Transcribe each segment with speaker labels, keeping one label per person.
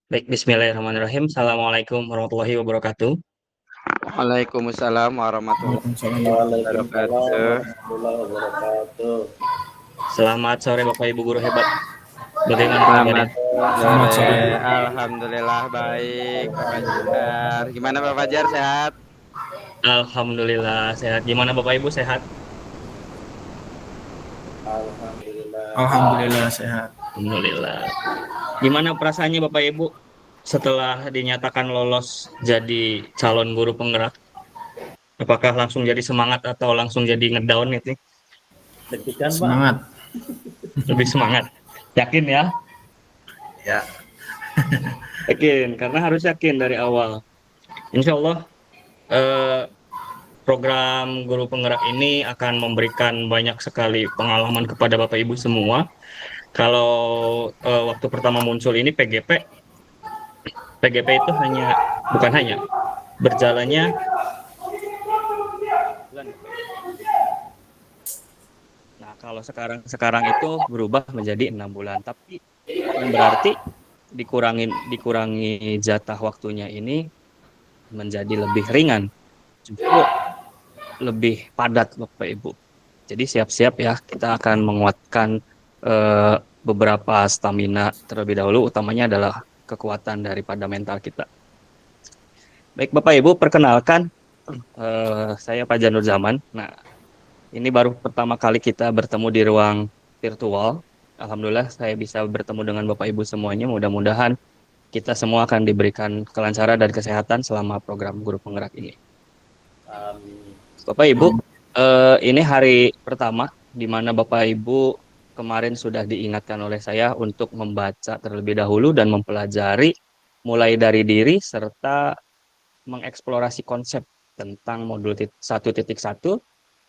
Speaker 1: Baik, bismillahirrahmanirrahim. Assalamualaikum warahmatullahi wabarakatuh.
Speaker 2: Waalaikumsalam warahmatullahi
Speaker 3: Waalaikumsalam warahmatullahi
Speaker 2: wabarakatuh.
Speaker 3: wabarakatuh.
Speaker 1: Selamat sore Bapak Ibu guru hebat. Bagaimana kabarnya?
Speaker 2: Selamat
Speaker 3: Selamat
Speaker 2: sore.
Speaker 3: sore.
Speaker 2: Alhamdulillah baik, Pak Fajar. Gimana Pak Fajar, sehat?
Speaker 1: Alhamdulillah sehat. Gimana Bapak Ibu sehat?
Speaker 3: Alhamdulillah sehat.
Speaker 1: Alhamdulillah. Gimana perasaannya Bapak Ibu setelah dinyatakan lolos jadi calon guru penggerak? Apakah langsung jadi semangat atau langsung jadi ngedown itu? Deg-degan Pak?
Speaker 3: Semangat.
Speaker 1: Lebih semangat. Yakin ya?
Speaker 3: Ya.
Speaker 1: Yakin, karena harus yakin dari awal. Insya Allah eh, program Guru Penggerak ini akan memberikan banyak sekali pengalaman kepada Bapak Ibu semua. Kalau waktu pertama muncul ini PGP itu bukan hanya berjalannya bulan Bapak Ibu. Nah, kalau sekarang itu berubah menjadi 6 bulan, tapi bukan berarti dikurangi jatah waktunya ini menjadi lebih ringan, justru lebih padat Bapak Ibu. Jadi siap-siap ya, kita akan menguatkan beberapa stamina terlebih dahulu, utamanya adalah kekuatan daripada mental kita. Baik Bapak Ibu, perkenalkan saya Pak Janur Zaman. Nah, ini baru pertama kali kita bertemu di ruang virtual. Alhamdulillah saya bisa bertemu dengan Bapak Ibu semuanya. Mudah-mudahan kita semua akan diberikan kelancaran dan kesehatan selama program Guru Penggerak ini. Bapak Ibu, ini hari pertama di mana Bapak Ibu kemarin sudah diingatkan oleh saya untuk membaca terlebih dahulu dan mempelajari mulai dari diri serta mengeksplorasi konsep tentang modul 1.1,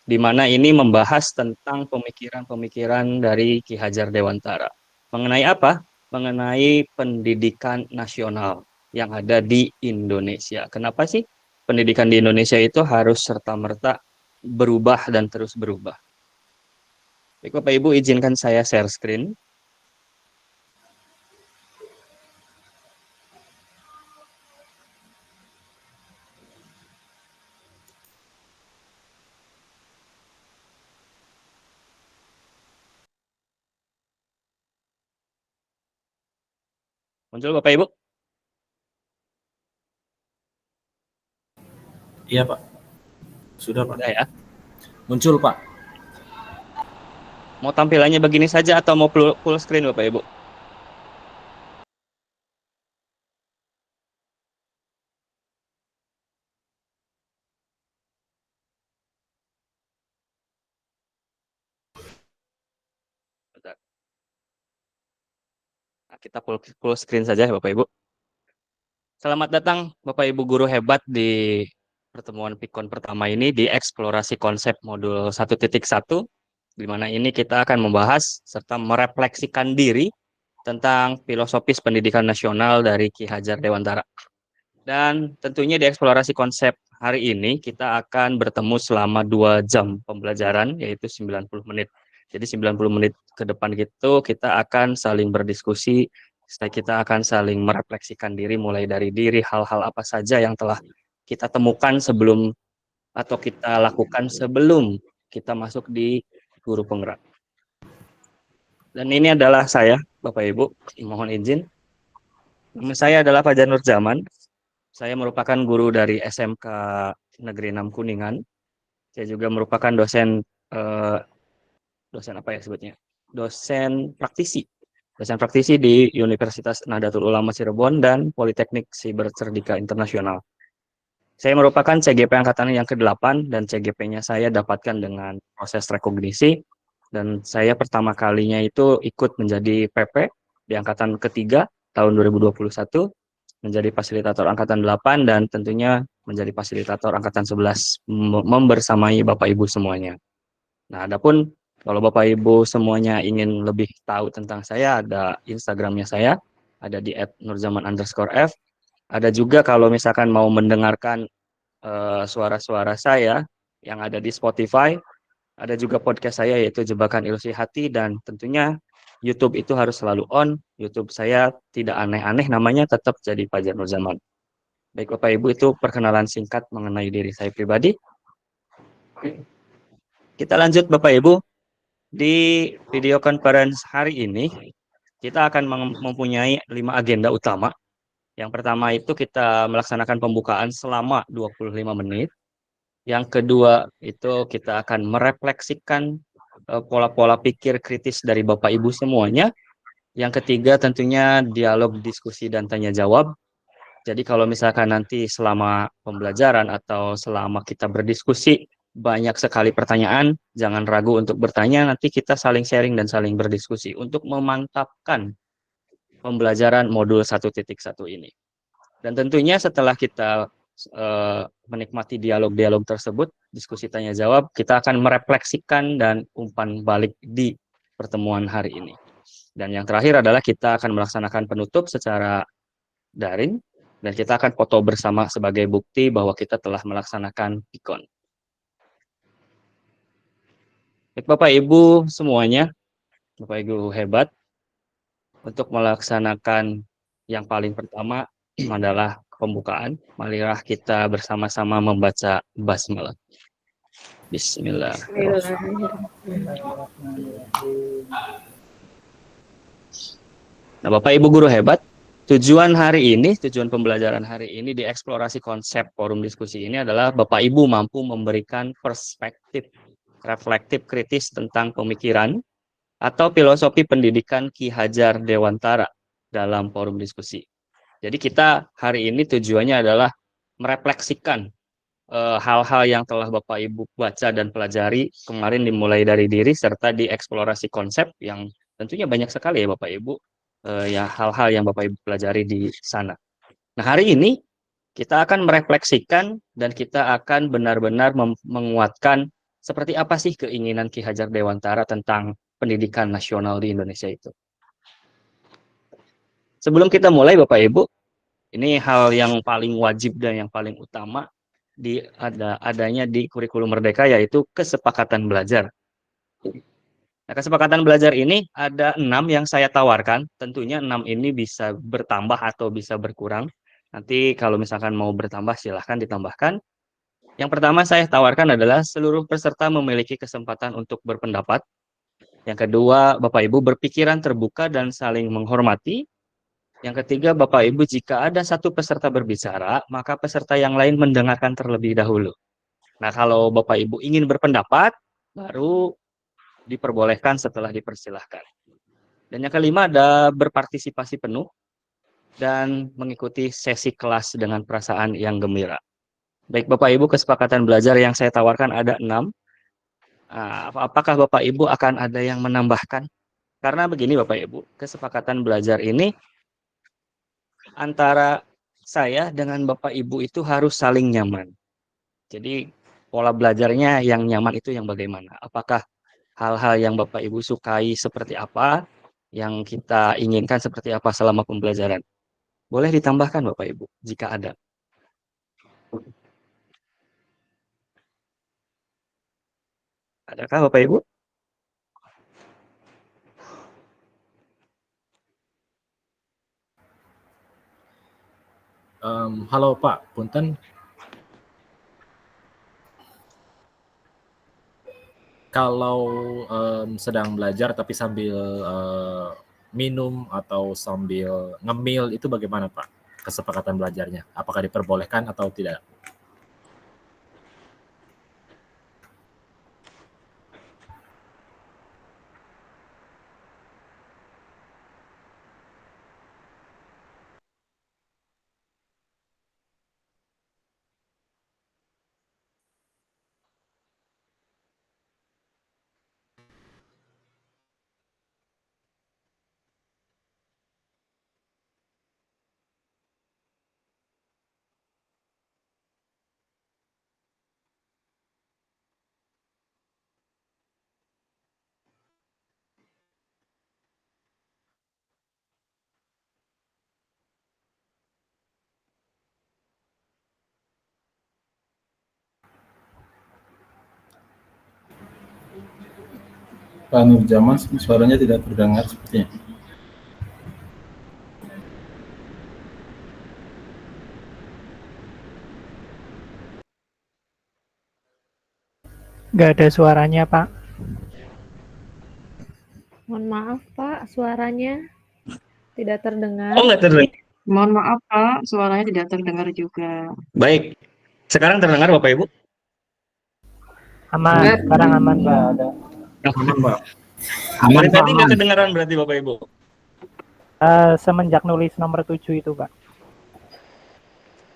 Speaker 1: di mana ini membahas tentang pemikiran-pemikiran dari Ki Hajar Dewantara. Mengenai apa? Mengenai pendidikan nasional yang ada di Indonesia. Kenapa sih pendidikan di Indonesia itu harus serta-merta berubah dan terus berubah? Baik, Bapak Ibu izinkan saya share screen. Muncul Bapak Ibu?
Speaker 3: Iya Pak. Sudah Pak.
Speaker 1: Sudah ya.
Speaker 3: Muncul Pak.
Speaker 1: Mau tampilannya begini saja atau mau full screen Bapak Ibu? Bentar. Nah, kita full screen saja ya Bapak Ibu. Selamat datang Bapak Ibu guru hebat di pertemuan Pikon pertama ini di eksplorasi konsep modul 1.1, di mana ini kita akan membahas serta merefleksikan diri tentang filosofis pendidikan nasional dari Ki Hajar Dewantara. Dan tentunya di eksplorasi konsep hari ini kita akan bertemu selama 2 jam pembelajaran, yaitu 90 menit. Jadi 90 menit ke depan gitu kita akan saling berdiskusi, kita akan saling merefleksikan diri mulai dari diri, hal-hal apa saja yang telah kita temukan sebelum atau kita lakukan sebelum kita masuk di Guru Penggerak. Dan ini adalah saya, Bapak Ibu, mohon izin. Nama saya adalah Fajar Nur Zaman. Saya merupakan guru dari SMK Negeri 6 Kuningan. Saya juga merupakan dosen apa ya sebutnya? Dosen praktisi di Universitas Nahdlatul Ulama Cirebon dan Politeknik Siber Cerdika Internasional. Saya merupakan CGP angkatan yang ke-8 dan CGP-nya saya dapatkan dengan proses rekognisi, dan saya pertama kalinya itu ikut menjadi PP di angkatan ketiga tahun 2021, menjadi fasilitator angkatan 8 dan tentunya menjadi fasilitator angkatan 11 membersamai Bapak Ibu semuanya. Nah, adapun kalau Bapak Ibu semuanya ingin lebih tahu tentang saya, ada Instagramnya saya, ada di @nurzaman_f. Ada juga kalau misalkan mau mendengarkan suara-suara saya yang ada di Spotify, ada juga podcast saya yaitu Jebakan Ilusi Hati, dan tentunya YouTube itu harus selalu on. YouTube saya tidak aneh-aneh, namanya tetap jadi Fajar Nur Zaman. Baik Bapak Ibu, itu perkenalan singkat mengenai diri saya pribadi. Kita lanjut Bapak Ibu, di video conference hari ini kita akan mempunyai 5 agenda utama. Yang pertama itu kita melaksanakan pembukaan selama 25 menit. Yang kedua itu kita akan merefleksikan pola-pola pikir kritis dari Bapak Ibu semuanya. Yang ketiga tentunya dialog, diskusi, dan tanya jawab. Jadi kalau misalkan nanti selama pembelajaran atau selama kita berdiskusi banyak sekali pertanyaan, jangan ragu untuk bertanya, nanti kita saling sharing dan saling berdiskusi untuk memantapkan pembelajaran modul 1.1 ini. Dan tentunya setelah kita menikmati dialog-dialog tersebut, diskusi tanya jawab, kita akan merefleksikan dan umpan balik di pertemuan hari ini. Dan yang terakhir adalah kita akan melaksanakan penutup secara daring, dan kita akan foto bersama sebagai bukti bahwa kita telah melaksanakan PIKON. Bapak Ibu semuanya, Bapak Ibu hebat, untuk melaksanakan yang paling pertama adalah pembukaan. Marilah kita bersama-sama membaca basmalah. Bismillah. Nah, Bapak Ibu guru hebat, tujuan pembelajaran hari ini di eksplorasi konsep forum diskusi ini adalah Bapak Ibu mampu memberikan perspektif reflektif kritis tentang pemikiran atau filosofi pendidikan Ki Hajar Dewantara dalam forum diskusi. Jadi kita hari ini tujuannya adalah merefleksikan hal-hal yang telah Bapak Ibu baca dan pelajari kemarin, dimulai dari diri serta dieksplorasi konsep yang tentunya banyak sekali ya Bapak Ibu, ya hal-hal yang Bapak Ibu pelajari di sana. Nah, hari ini kita akan merefleksikan dan kita akan benar-benar menguatkan seperti apa sih keinginan Ki Hajar Dewantara tentang pendidikan nasional di Indonesia itu. Sebelum kita mulai Bapak Ibu, ini hal yang paling wajib dan yang paling utama adanya di kurikulum Merdeka, yaitu kesepakatan belajar. Nah, kesepakatan belajar ini ada 6 yang saya tawarkan. Tentunya 6 ini bisa bertambah atau bisa berkurang. Nanti kalau misalkan mau bertambah silahkan ditambahkan. Yang pertama saya tawarkan adalah seluruh peserta memiliki kesempatan untuk berpendapat. Yang kedua, Bapak Ibu berpikiran terbuka dan saling menghormati. Yang ketiga, Bapak Ibu jika ada satu peserta berbicara, maka peserta yang lain mendengarkan terlebih dahulu. Nah, kalau Bapak Ibu ingin berpendapat, baru diperbolehkan setelah dipersilahkan. Dan yang kelima ada berpartisipasi penuh dan mengikuti sesi kelas dengan perasaan yang gembira. Baik Bapak Ibu, kesepakatan belajar yang saya tawarkan ada 6. Apakah Bapak Ibu akan ada yang menambahkan? Karena begini Bapak Ibu, kesepakatan belajar ini antara saya dengan Bapak Ibu itu harus saling nyaman. Jadi pola belajarnya yang nyaman itu yang bagaimana? Apakah hal-hal yang Bapak Ibu sukai seperti apa? Yang kita inginkan seperti apa selama pembelajaran? Boleh ditambahkan Bapak Ibu jika ada. Adakah Bapak Ibu?
Speaker 3: Halo Pak, punten. Kalau sedang belajar tapi sambil minum atau sambil ngemil itu bagaimana Pak? Kesepakatan belajarnya, apakah diperbolehkan atau tidak?
Speaker 4: Pak Nurjaman, suaranya tidak terdengar sepertinya.
Speaker 5: Nggak ada suaranya, Pak.
Speaker 6: Mohon maaf, Pak, suaranya tidak terdengar.
Speaker 1: Oh, nggak terdengar.
Speaker 7: Mohon maaf, Pak, suaranya tidak terdengar juga.
Speaker 1: Baik. Sekarang terdengar Bapak Ibu?
Speaker 5: Aman, sekarang aman, Pak.
Speaker 3: Aman, Pak.
Speaker 1: Dari tadi nggak kedengaran berarti Bapak Ibu?
Speaker 5: Semenjak nulis nomor 7 itu, Pak.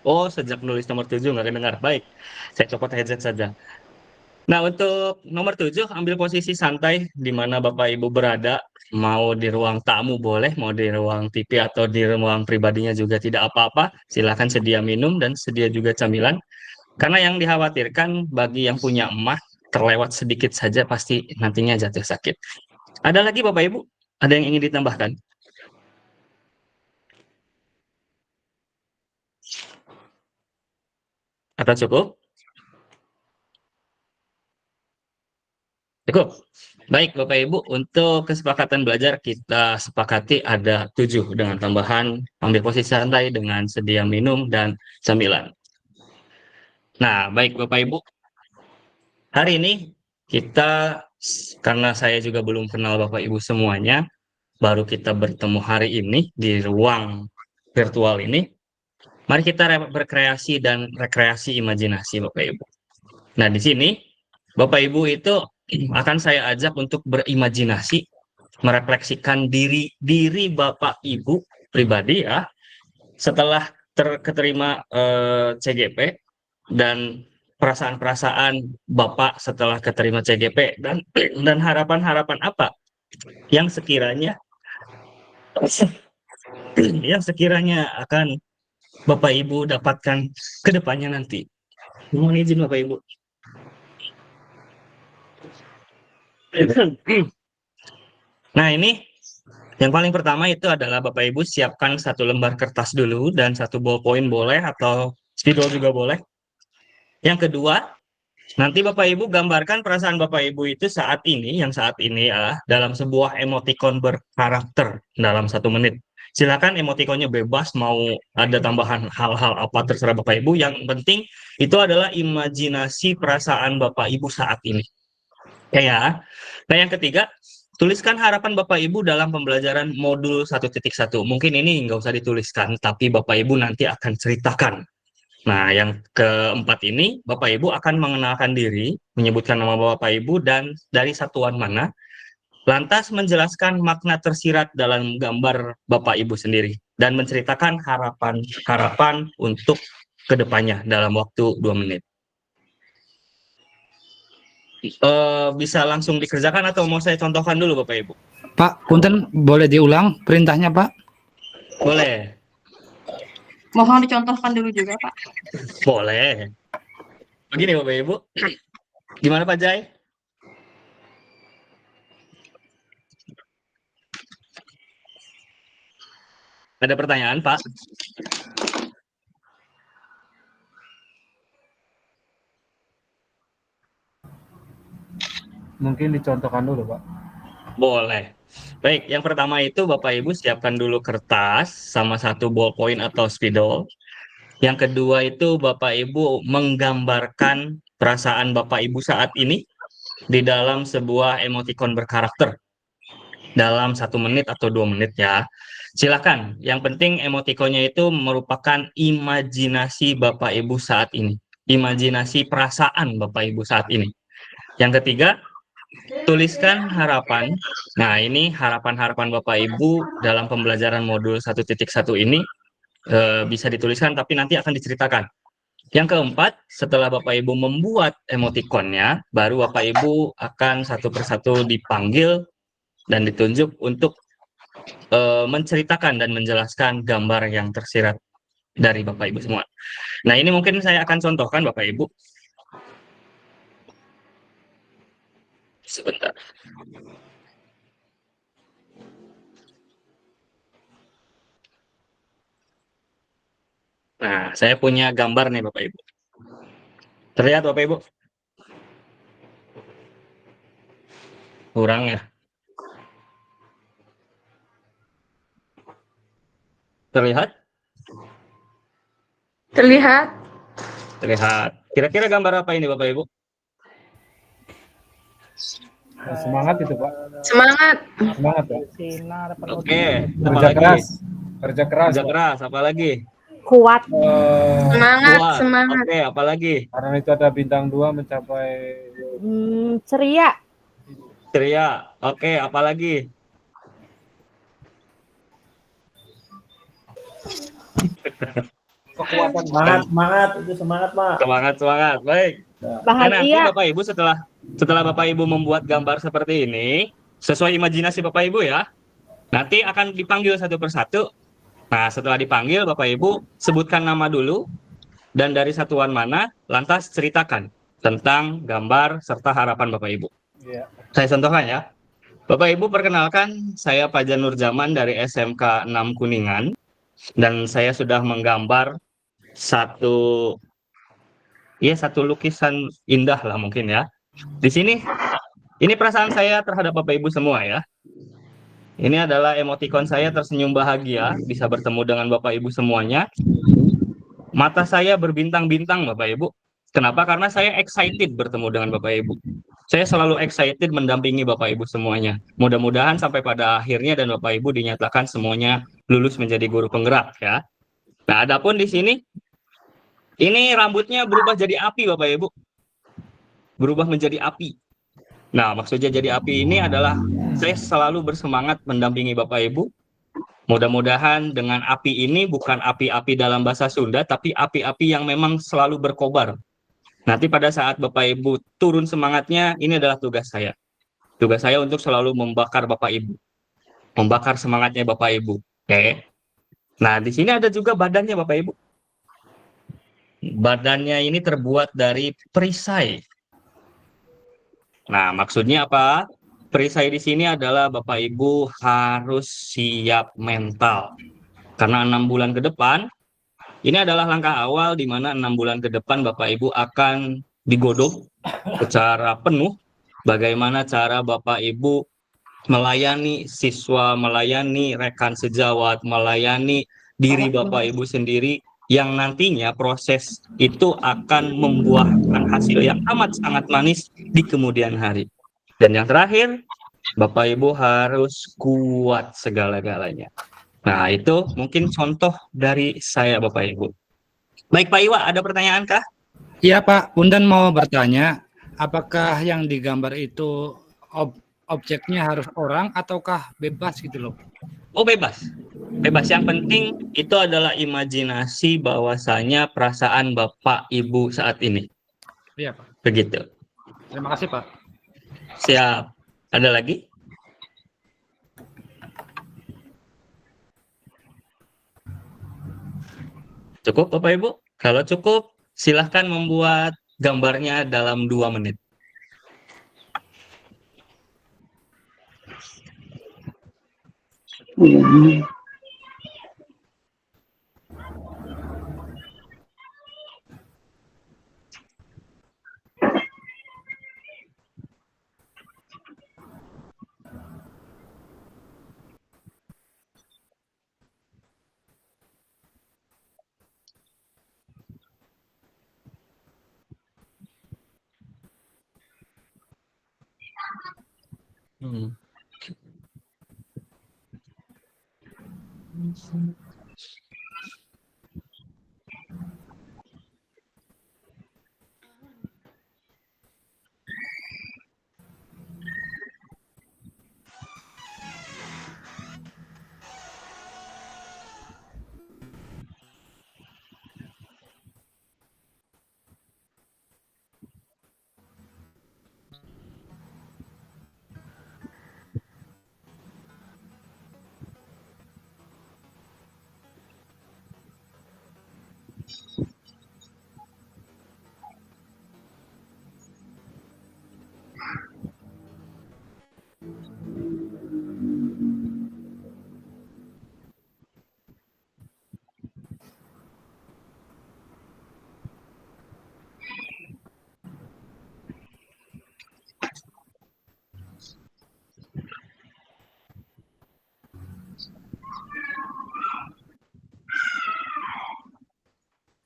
Speaker 1: Oh, sejak nulis nomor 7 nggak kedengar. Baik, saya copot headset saja. Nah, untuk nomor 7, ambil posisi santai di mana Bapak Ibu berada. Mau di ruang tamu boleh, mau di ruang TV atau di ruang pribadinya juga tidak apa-apa. Silakan sedia minum dan sedia juga camilan. Karena yang dikhawatirkan bagi yang punya emas, terlewat sedikit saja pasti nantinya jatuh sakit. Ada lagi Bapak Ibu? Ada yang ingin ditambahkan? Atau cukup? Cukup. Baik Bapak Ibu, untuk kesepakatan belajar kita sepakati ada 7 dengan tambahan ambil posisi santai dengan sedia minum dan camilan. Nah, baik Bapak Ibu, hari ini kita, karena saya juga belum kenal Bapak Ibu semuanya, baru kita bertemu hari ini di ruang virtual ini, mari kita berkreasi dan rekreasi imajinasi Bapak Ibu. Nah, di sini Bapak Ibu itu akan saya ajak untuk berimajinasi, merefleksikan diri Bapak Ibu pribadi ya, setelah keterima CGP dan perasaan-perasaan Bapak setelah keterima CGP dan harapan-harapan apa yang sekiranya akan Bapak Ibu dapatkan ke depannya nanti. Mohon izin Bapak Ibu. Nah, ini yang paling pertama itu adalah Bapak Ibu siapkan 1 lembar kertas dulu dan 1 ballpoint boleh atau spidol juga boleh. Yang kedua, nanti Bapak Ibu gambarkan perasaan Bapak Ibu itu saat ini ya, dalam sebuah emoticon berkarakter dalam 1 menit. Silakan emoticonnya bebas, mau ada tambahan hal-hal apa terserah Bapak Ibu. Yang penting itu adalah imajinasi perasaan Bapak Ibu saat ini. Ya. Nah, yang ketiga, tuliskan harapan Bapak Ibu dalam pembelajaran modul 1.1. Mungkin ini nggak usah dituliskan, tapi Bapak Ibu nanti akan ceritakan. Nah, yang keempat ini, Bapak Ibu akan mengenalkan diri, menyebutkan nama Bapak Ibu dan dari satuan mana, lantas menjelaskan makna tersirat dalam gambar Bapak Ibu sendiri, dan menceritakan harapan untuk kedepannya dalam waktu 2 menit. Bisa langsung dikerjakan atau mau saya contohkan dulu Bapak Ibu?
Speaker 8: Pak, punten boleh diulang perintahnya Pak?
Speaker 1: Boleh.
Speaker 7: Mohon dicontohkan dulu juga, Pak.
Speaker 1: Boleh. Begini Bapak Ibu. Gimana Pak Jai? Ada pertanyaan Pak?
Speaker 4: Mungkin dicontohkan dulu, Pak.
Speaker 1: Boleh. Baik, yang pertama itu Bapak Ibu siapkan dulu kertas sama 1 ballpoint atau spidol. Yang kedua itu Bapak Ibu menggambarkan perasaan Bapak Ibu saat ini di dalam sebuah emoticon berkarakter dalam 1 menit atau 2 menit ya. Silakan. Yang penting emoticonnya itu merupakan imajinasi Bapak Ibu saat ini. Imajinasi perasaan Bapak Ibu saat ini. Yang ketiga, tuliskan harapan. Nah, ini harapan-harapan Bapak Ibu dalam pembelajaran modul 1.1 ini bisa dituliskan tapi nanti akan diceritakan. Yang keempat, setelah Bapak Ibu membuat emoticonnya, baru Bapak Ibu akan satu persatu dipanggil dan ditunjuk untuk menceritakan dan menjelaskan gambar yang tersirat dari Bapak Ibu semua. Nah, ini mungkin saya akan contohkan Bapak Ibu. Sebentar. Nah, saya punya gambar nih Bapak Ibu. Terlihat Bapak Ibu? Kurang ya. Terlihat?
Speaker 6: Terlihat.
Speaker 1: Terlihat. Kira-kira gambar apa ini Bapak Ibu?
Speaker 4: Semangat itu Pak.
Speaker 6: Semangat.
Speaker 4: Semangat Pak.
Speaker 5: Sinar penuh
Speaker 1: Oke, apa
Speaker 4: Kerja
Speaker 1: lagi?
Speaker 4: keras. Kerja keras
Speaker 1: Kerja
Speaker 4: Pak.
Speaker 1: keras, apa lagi?
Speaker 6: Kuat.
Speaker 4: Eh,
Speaker 6: Semangat.
Speaker 1: Kuat.
Speaker 6: Semangat.
Speaker 1: Oke, apa lagi?
Speaker 4: karena itu ada bintang 2 mencapai
Speaker 6: Ceria.
Speaker 1: Ceria. Oke, apa lagi?
Speaker 4: kekuatan.
Speaker 9: Semangat itu semangat Pak.
Speaker 1: Semangat, semangat. Baik. Nah, nanti
Speaker 6: Bahagia.
Speaker 1: Bapak Ibu setelah Bapak Ibu membuat gambar seperti ini, sesuai imajinasi Bapak Ibu ya, nanti akan dipanggil satu persatu. Nah, setelah dipanggil Bapak Ibu sebutkan nama dulu dan dari satuan mana, lantas ceritakan tentang gambar serta harapan Bapak Ibu.
Speaker 4: Iya.
Speaker 1: Saya contohkan ya. Bapak Ibu perkenalkan, saya Fajar Nurjaman dari SMK 6 Kuningan dan saya sudah menggambar satu lukisan indah lah mungkin ya. Di sini ini perasaan saya terhadap Bapak Ibu semua ya. Ini adalah emotikon saya tersenyum bahagia bisa bertemu dengan Bapak Ibu semuanya. Mata saya berbintang-bintang Bapak Ibu. Kenapa? Karena saya excited bertemu dengan Bapak Ibu. Saya selalu excited mendampingi Bapak Ibu semuanya. Mudah-mudahan sampai pada akhirnya dan Bapak Ibu dinyatakan semuanya lulus menjadi guru penggerak ya. Nah, adapun di sini ini rambutnya berubah jadi api Bapak Ibu. Berubah menjadi api. Nah, maksudnya jadi api ini adalah saya selalu bersemangat mendampingi Bapak Ibu. Mudah-mudahan dengan api ini bukan api-api dalam bahasa Sunda, tapi api-api yang memang selalu berkobar. Nanti pada saat Bapak Ibu turun semangatnya, ini adalah tugas saya. Tugas saya untuk selalu membakar Bapak Ibu. Membakar semangatnya Bapak Ibu. Oke. Nah, di sini ada juga badannya Bapak Ibu. Badannya ini terbuat dari perisai. Nah, maksudnya apa? Perisai di sini adalah Bapak Ibu harus siap mental. Karena 6 bulan ke depan, ini adalah langkah awal di mana 6 bulan ke depan Bapak Ibu akan digodok secara penuh. Bagaimana cara Bapak Ibu melayani siswa, melayani rekan sejawat, melayani diri Bapak Ibu sendiri yang nantinya proses itu akan membuahkan hasil yang amat sangat manis di kemudian hari. Dan yang terakhir, Bapak Ibu harus kuat segala-galanya. Nah, itu mungkin contoh dari saya Bapak Ibu. Baik Pak Iwa, ada pertanyaan kah?
Speaker 8: Iya Pak, Punten mau bertanya, apakah yang digambar itu objeknya harus orang ataukah bebas gitu loh?
Speaker 1: Oh, bebas. Bebas. Yang penting itu adalah imajinasi bahwasanya perasaan Bapak Ibu saat ini.
Speaker 8: Iya Pak.
Speaker 1: Begitu.
Speaker 8: Terima kasih Pak.
Speaker 1: Siap. Ada lagi? Cukup Bapak Ibu? Kalau cukup, silahkan membuat gambarnya dalam 2 menit.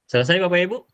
Speaker 1: Selesai Bapak Ibu?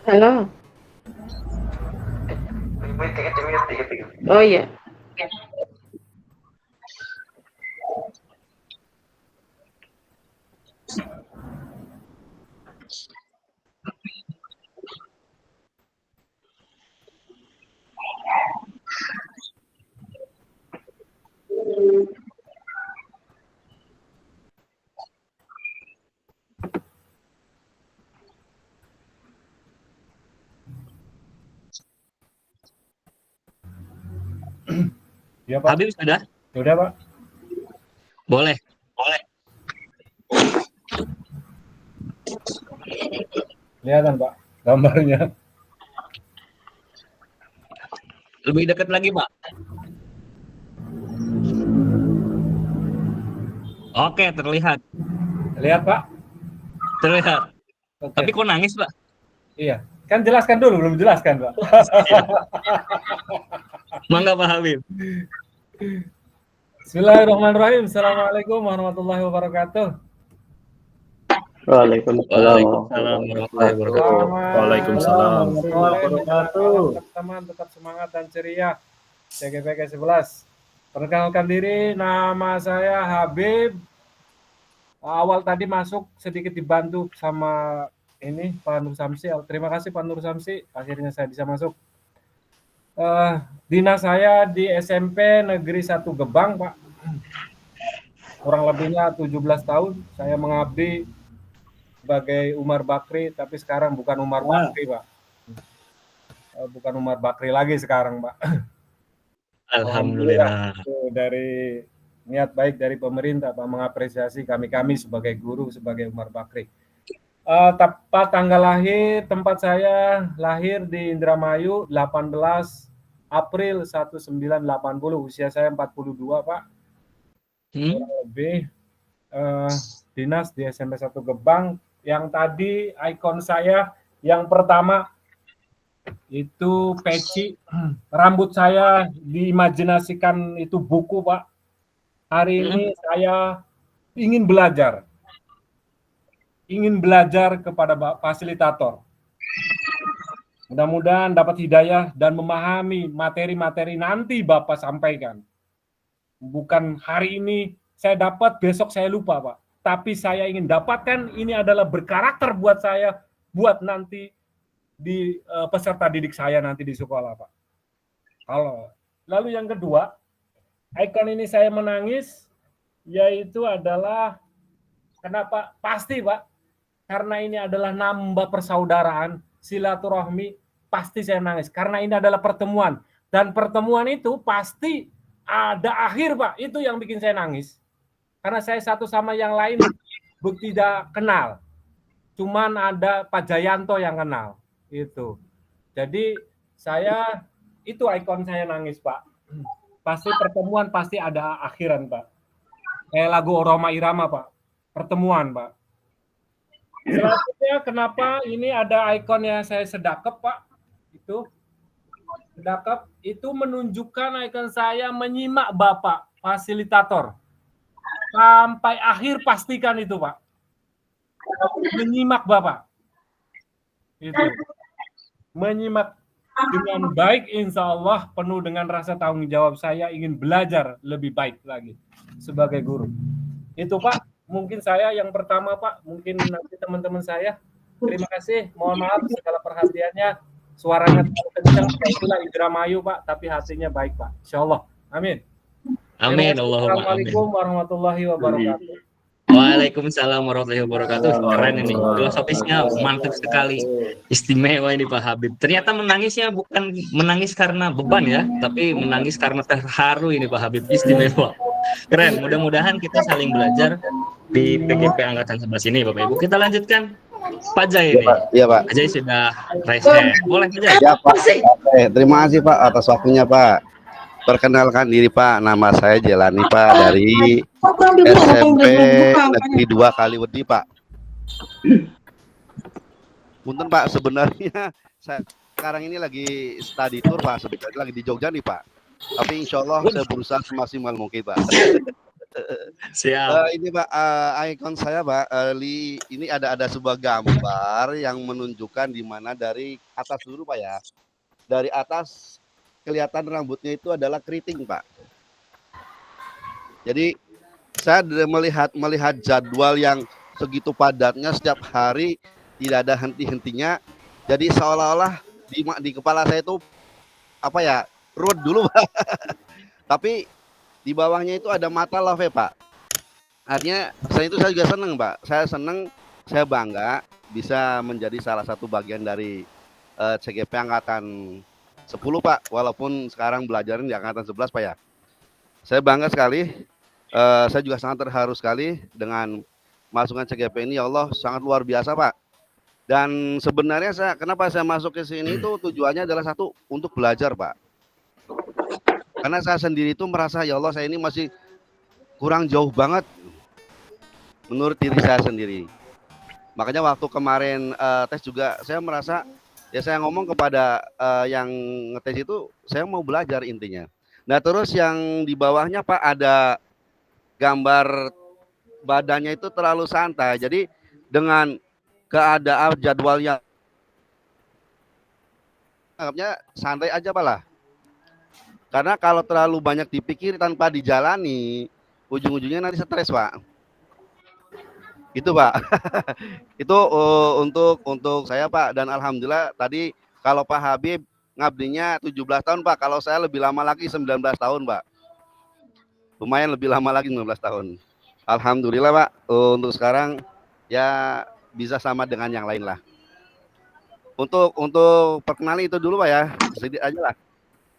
Speaker 6: Halo. Oh iya.
Speaker 4: Ya Pak,
Speaker 1: Habib sudah?
Speaker 4: sudah Pak.
Speaker 1: Boleh. Boleh.
Speaker 4: Kelihatan Pak gambarnya.
Speaker 1: Lebih dekat lagi, Pak. Oke, terlihat.
Speaker 4: Lihat Pak.
Speaker 1: Terlihat.
Speaker 4: Oke.
Speaker 1: Tapi kok nangis, Pak?
Speaker 4: Iya, kan jelaskan dulu, belum jelaskan Pak.
Speaker 1: Mangga Pak Habib.
Speaker 4: Bismillahirrahmanirrahim. Assalamualaikum warahmatullahi wabarakatuh.
Speaker 9: Waalaikumsalam.
Speaker 1: warahmatullahi wabarakatuh.
Speaker 3: Waalaikumsalam.
Speaker 4: Sore, teman-teman tetap semangat dan ceria. CGPK 11. Perkenalkan diri, nama saya Habib. Awal tadi masuk sedikit dibantu sama ini Pak Nur Samsi. Terima kasih Pak Nur Samsi. Akhirnya saya bisa masuk. Dinas saya di SMP Negeri 1 Gebang, Pak. Kurang lebihnya 17 tahun. Saya mengabdi sebagai Umar Bakri, tapi sekarang bukan Umar Bakri, Pak. Bukan Umar Bakri lagi sekarang, Pak.
Speaker 1: Alhamdulillah.
Speaker 4: Dari niat baik dari pemerintah, Pak, mengapresiasi kami sebagai guru, sebagai Umar Bakri. Tepat tanggal lahir, tempat saya lahir di Indramayu 18 April 1980, usia saya 42, Pak. Kurang lebih dinas di SMP 1 Gebang. Yang tadi ikon saya yang pertama itu peci, rambut saya diimajinasikan itu buku, Pak. Hari ini saya ingin belajar kepada fasilitator. Mudah-mudahan dapat hidayah dan memahami materi-materi nanti Bapak sampaikan. Bukan hari ini saya dapat, besok saya lupa, Pak. Tapi saya ingin dapatkan, ini adalah berkarakter buat saya, buat nanti di peserta didik saya nanti di sekolah, Pak. Lalu yang kedua, ikon ini saya menangis, yaitu adalah kenapa? Pasti, Pak. Karena ini adalah nambah persaudaraan, silaturahmi, pasti saya nangis. Karena ini adalah pertemuan. Dan pertemuan itu pasti ada akhir, Pak. Itu yang bikin saya nangis. Karena saya satu sama yang lain tidak kenal. Cuman ada Pak Jayanto yang kenal. Itu. Jadi saya, itu ikon saya nangis, Pak. Pasti pertemuan, pasti ada akhiran, Pak. Kayak lagu Roma Irama, Pak. Pertemuan, Pak. Selanjutnya kenapa ini ada ikonnya saya sedekap, Pak? Itu sedekap itu menunjukkan ikon saya menyimak Bapak fasilitator sampai akhir, pastikan itu, Pak. menyimak Bapak. Itu. Menyimak dengan baik, insya Allah penuh dengan rasa tanggung jawab saya ingin belajar lebih baik lagi sebagai guru. Itu Pak, mungkin saya yang pertama Pak, mungkin nanti teman-teman saya. Terima kasih, mohon maaf segala perhatiannya. Suaranya terlalu kencang, itulah Indramayu Pak, tapi hatinya baik Pak. Insya Allah. Amin.
Speaker 1: Amin, Allahumma amin.
Speaker 4: Assalamualaikum warahmatullahi wabarakatuh.
Speaker 1: Waalaikumsalam warahmatullahi wabarakatuh. Keren ini, filosofisnya mantap sekali, istimewa ini Pak Habib. Ternyata menangisnya bukan menangis karena beban ya, tapi menangis karena terharu ini Pak Habib, istimewa. Keren, mudah-mudahan kita saling belajar di PGP Angkatan 11 ini Bapak Ibu. Kita lanjutkan Pak Jai ini.
Speaker 10: Iya Pak.
Speaker 1: Pak Jai sudah raise hand. Boleh Pak Jai?
Speaker 10: Ya Pak. Oke, terima kasih Pak atas waktunya Pak. Perkenalkan diri Pak, nama saya Jelani Pak dari SMP Negeri 2 Kaliwedi Pak. Punten Pak, sebenarnya saya sekarang ini lagi study tour Pak, sebenarnya lagi di Jogja nih Pak. Tapi insya Allah saya berusaha semaksimal mungkin Pak.
Speaker 1: Siap.
Speaker 10: Ini Pak, ikon saya Pak, ini ada sebuah gambar yang menunjukkan di mana dari atas dulu Pak ya. Dari atas kelihatan rambutnya itu adalah keriting Pak. Jadi saya melihat jadwal yang segitu padatnya setiap hari, tidak ada henti-hentinya. Jadi seolah-olah di kepala saya itu apa ya, root dulu Pak. Tapi di bawahnya itu ada mata love Pak. Artinya saya juga senang Pak. Saya senang, saya bangga bisa menjadi salah satu bagian dari CGP Angkatan 10 Pak. Walaupun sekarang belajarin di Angkatan 11 Pak ya. Saya bangga sekali. Saya juga sangat terharu sekali dengan masukan CGP ini. Ya Allah, sangat luar biasa Pak. Dan sebenarnya kenapa saya masuk ke sini itu tujuannya adalah satu, untuk belajar Pak. Karena saya sendiri itu merasa ya Allah saya ini masih kurang jauh banget menurut diri saya sendiri. Makanya waktu kemarin tes juga saya merasa ya saya ngomong kepada yang ngetes itu saya mau belajar intinya. Nah terus yang di bawahnya Pak ada gambar badannya itu terlalu santai. Jadi dengan keadaan jadwalnya anggapnya santai aja Pak lah. Karena kalau terlalu banyak dipikir tanpa dijalani, ujung-ujungnya nanti stres Pak. Itu Pak. Itu untuk saya Pak. Dan alhamdulillah tadi kalau Pak Habib ngabdinya 17 tahun Pak. Kalau saya lebih lama lagi 19 tahun Pak. Lumayan lebih lama lagi 19 tahun. Alhamdulillah Pak. Untuk sekarang ya bisa sama dengan yang lain lah. Untuk perkenalan itu dulu Pak ya. Sedikit aja lah.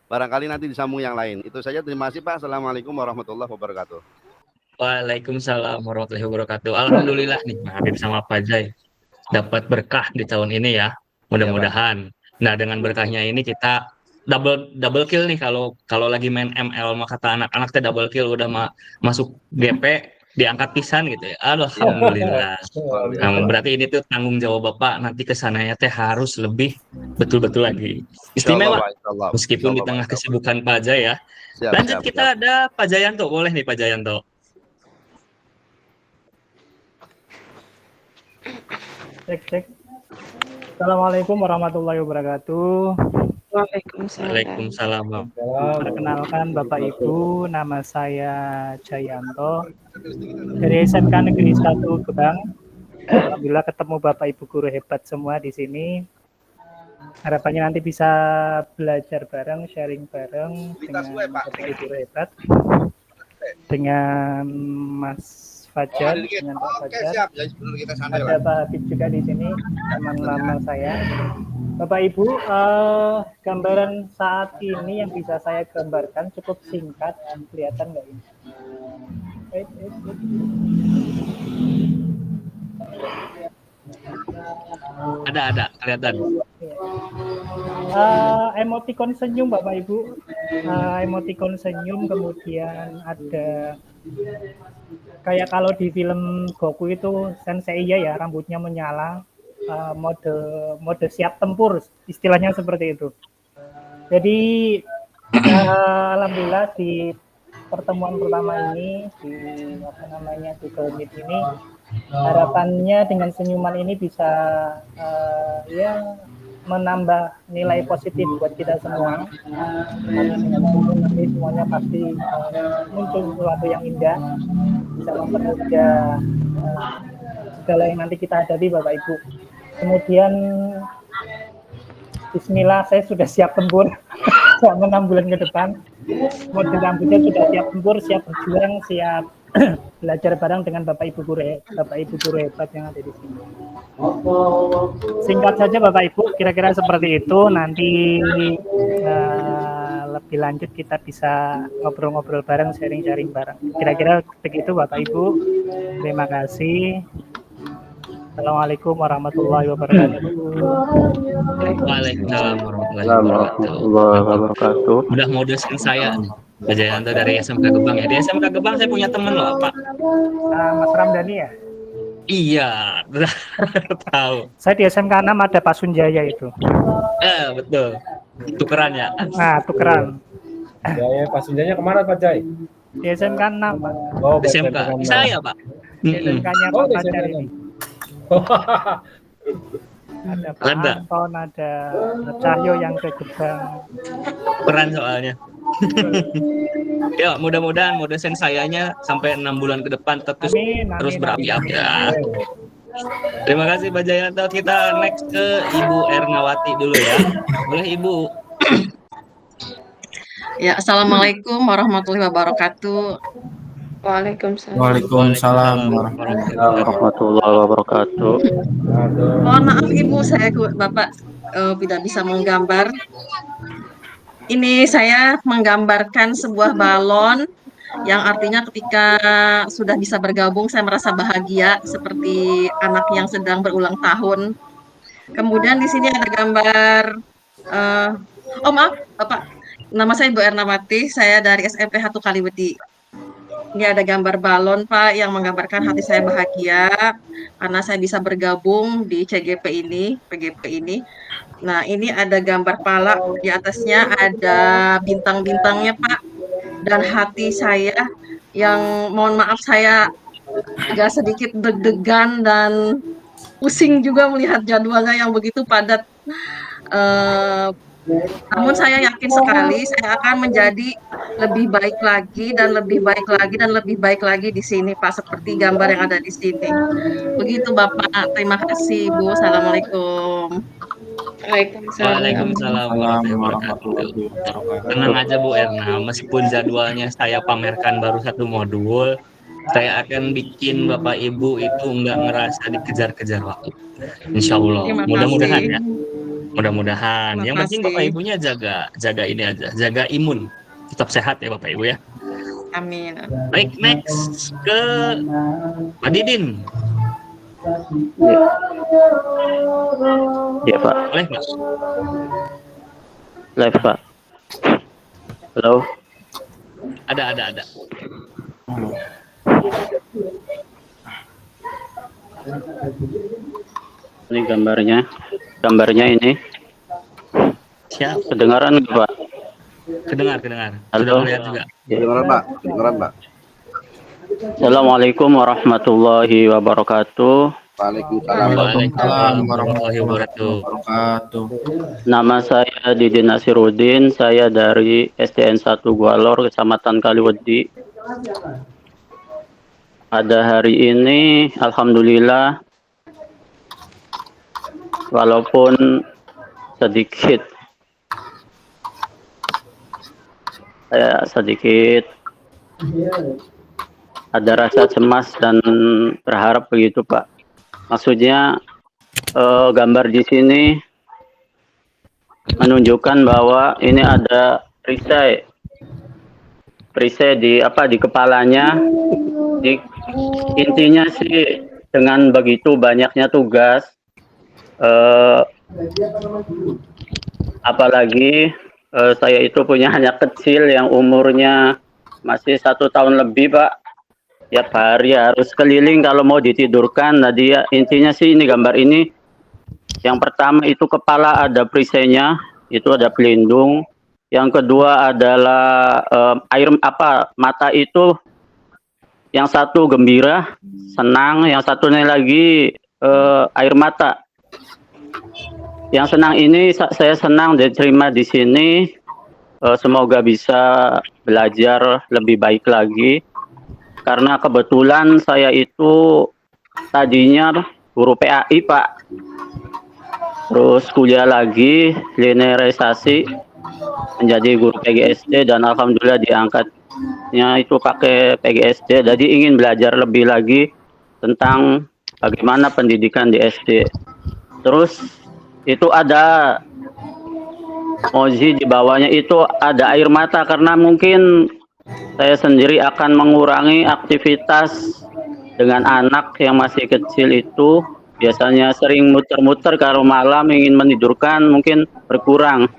Speaker 10: Barangkali nanti disambung yang lain. Itu saja, terima kasih Pak. Assalamualaikum warahmatullahi wabarakatuh.
Speaker 1: Waalaikumsalam warahmatullahi wabarakatuh. Alhamdulillah nih Pak Habib sama Pak Jai dapat berkah di tahun ini ya. Mudah-mudahan. Nah dengan berkahnya ini kita double kill nih kalau lagi main ML mah kata anak-anak teh double kill udah masuk GP diangkat pisan gitu ya. Alhamdulillah. Nah, berarti ini tuh tanggung jawab Bapak nanti kesananya teh harus lebih betul-betul lagi. Istimewa. Meskipun di tengah kesibukan Pak Jai ya. Lanjut kita ada Pak Jayanto. Boleh nih Pak Jayanto.
Speaker 5: Cek. Assalamualaikum warahmatullahi wabarakatuh.
Speaker 6: Waalaikumsalam.
Speaker 5: Perkenalkan Bapak Ibu, nama saya Jayanto dari SMK Negeri 1 Gebang. Alhamdulillah ketemu Bapak Ibu guru hebat semua di sini. Harapannya nanti bisa belajar bareng, sharing bareng dengan Bapak Ibu guru hebat, dengan Mas Fajar, dengan Pak Fajar. Ada Pak Habib juga di sini, teman lama saya. Bapak Ibu, gambaran saat ini yang bisa saya gambarkan cukup singkat, kelihatan nggak ini?
Speaker 1: Ada kelihatan.
Speaker 5: Emoticon senyum Bapak Ibu, emoticon senyum, kemudian ada kayak kalau di film Goku itu Sensei ya rambutnya menyala. Mode siap tempur, istilahnya seperti itu. Jadi alhamdulillah di pertemuan pertama ini di apa namanya Google Meet ini, harapannya dengan senyuman ini bisa ya menambah nilai positif buat kita semua. Karena dengan senyum nanti semuanya pasti muncul sesuatu yang indah, bisa mempermudah segala yang nanti kita hadapi Bapak Ibu. Kemudian Bismillah, saya sudah siap tempur selama 6 bulan ke depan. Model rambutnya sudah siap tempur, siap berjuang, siap belajar bareng dengan Bapak Ibu guru hebat yang ada di sini. Singkat saja Bapak Ibu, kira-kira seperti itu. Nanti lebih lanjut kita bisa ngobrol-ngobrol bareng, sharing-sharing bareng. Kira-kira begitu Bapak Ibu. Terima kasih. Assalamualaikum warahmatullahi wabarakatuh.
Speaker 1: Waalaikumsalam warahmatullahi wabarakatuh. Udah moduskan saya Pak Jayanto dari SMK Gebang ya. Di SMK Gebang saya punya teman loh Pak.
Speaker 5: Mas Ramdhani ya?
Speaker 1: Iya, tahu.
Speaker 5: Saya di SMK 6 ada Pak Sunjaya itu.
Speaker 1: Betul. Tukeran ya.
Speaker 5: Nah, tukeran.
Speaker 4: Jaya, Pak Sunjanya kemana Pak Jai?
Speaker 5: Di SMK 6 Pak.
Speaker 4: Oh,
Speaker 1: SMK. Saya Pak.
Speaker 5: Di SMK-nya Pak Pacar ini. Ada Pak Anton, ada Cahyo yang ke Gebang.
Speaker 1: Keren soalnya. Ya, mudah-mudahan modesen sayanya sampai 6 bulan ke depan terus berapi-api ya. Terima kasih Pak Jayanto. Kita next ke Ibu Ernawati dulu ya. Boleh Ibu.
Speaker 7: Ya, Assalamualaikum warahmatullahi wabarakatuh.
Speaker 6: Waalaikumsalam.
Speaker 8: Waalaikumsalam
Speaker 2: warahmatullahi wabarakatuh.
Speaker 7: Mohon maaf Ibu, saya Bapak tidak bisa menggambar. Ini saya menggambarkan sebuah balon yang artinya ketika sudah bisa bergabung saya merasa bahagia seperti anak yang sedang berulang tahun. Kemudian di sini ada gambar maaf Bapak, nama saya Ibu Ernawati, saya dari SMP 1 Kaliwedi. Ini ada gambar balon Pak yang menggambarkan hati saya bahagia karena saya bisa bergabung di PGP ini. Nah, ini ada gambar pala, di atasnya ada bintang-bintangnya Pak, dan hati saya yang mohon maaf saya agak sedikit deg-degan dan pusing juga melihat jadwalnya yang begitu padat. Namun saya yakin sekali saya akan menjadi lebih baik lagi dan lebih baik lagi dan lebih baik lagi di sini Pak, seperti gambar yang ada di sini. Begitu Bapak, terima kasih Bu. Assalamualaikum.
Speaker 1: Waalaikumsalam warahmatullahi wabarakatuh. Tenang aja Bu Erna, meskipun jadwalnya saya pamerkan baru 1 modul, saya akan bikin Bapak Ibu itu nggak ngerasa dikejar-kejar waktu. Insya Allah. Mudah-mudahan ya. Mudah-mudahan. Yang penting Bapak Ibunya jaga ini aja, jaga imun. Tetap sehat ya Bapak Ibu ya.
Speaker 7: Amin.
Speaker 1: Baik, next ke Pak Didin.
Speaker 2: Ya Pak.
Speaker 1: Boleh Pak.
Speaker 2: Live Pak. Halo.
Speaker 1: Ada.
Speaker 2: Ini gambarnya ini.
Speaker 1: Siap.
Speaker 2: Kedengaran nggak Pak?
Speaker 1: Kedengar.
Speaker 2: Halo.
Speaker 1: Sudah melihat juga.
Speaker 10: Kedengaran Pak.
Speaker 2: Assalamualaikum warahmatullahi wabarakatuh.
Speaker 1: Waalaikumsalam warahmatullahi wabarakatuh.
Speaker 2: Nama saya Didin Nasirudin, saya dari SDN 1 Gualor, Kecamatan Kaliwedi. Pada hari ini, alhamdulillah, walaupun sedikit ada rasa cemas dan berharap begitu Pak. Maksudnya gambar di sini menunjukkan bahwa ini ada perisai di kepalanya. Intinya sih dengan begitu banyaknya tugas, apalagi saya itu punya anak kecil yang umurnya masih 1 tahun lebih Pak. Tiap hari harus keliling kalau mau ditidurkan. Nah dia intinya sih ini gambar ini, yang pertama itu kepala ada perisainya, itu ada pelindung. Yang kedua adalah mata itu yang satu gembira, senang, yang satunya lagi air mata. Yang senang ini saya senang diterima di sini. Semoga bisa belajar lebih baik lagi. Karena kebetulan saya itu tadinya guru PAI, Pak. Terus kuliah lagi, linearisasi, menjadi guru PGSD, dan alhamdulillah diangkatnya itu pakai PGSD. Jadi ingin belajar lebih lagi tentang bagaimana pendidikan di SD. Terus itu ada emoji di bawahnya itu ada air mata, karena mungkin saya sendiri akan mengurangi aktivitas dengan anak yang masih kecil itu. Biasanya sering muter-muter, kalau malam ingin menidurkan mungkin berkurang.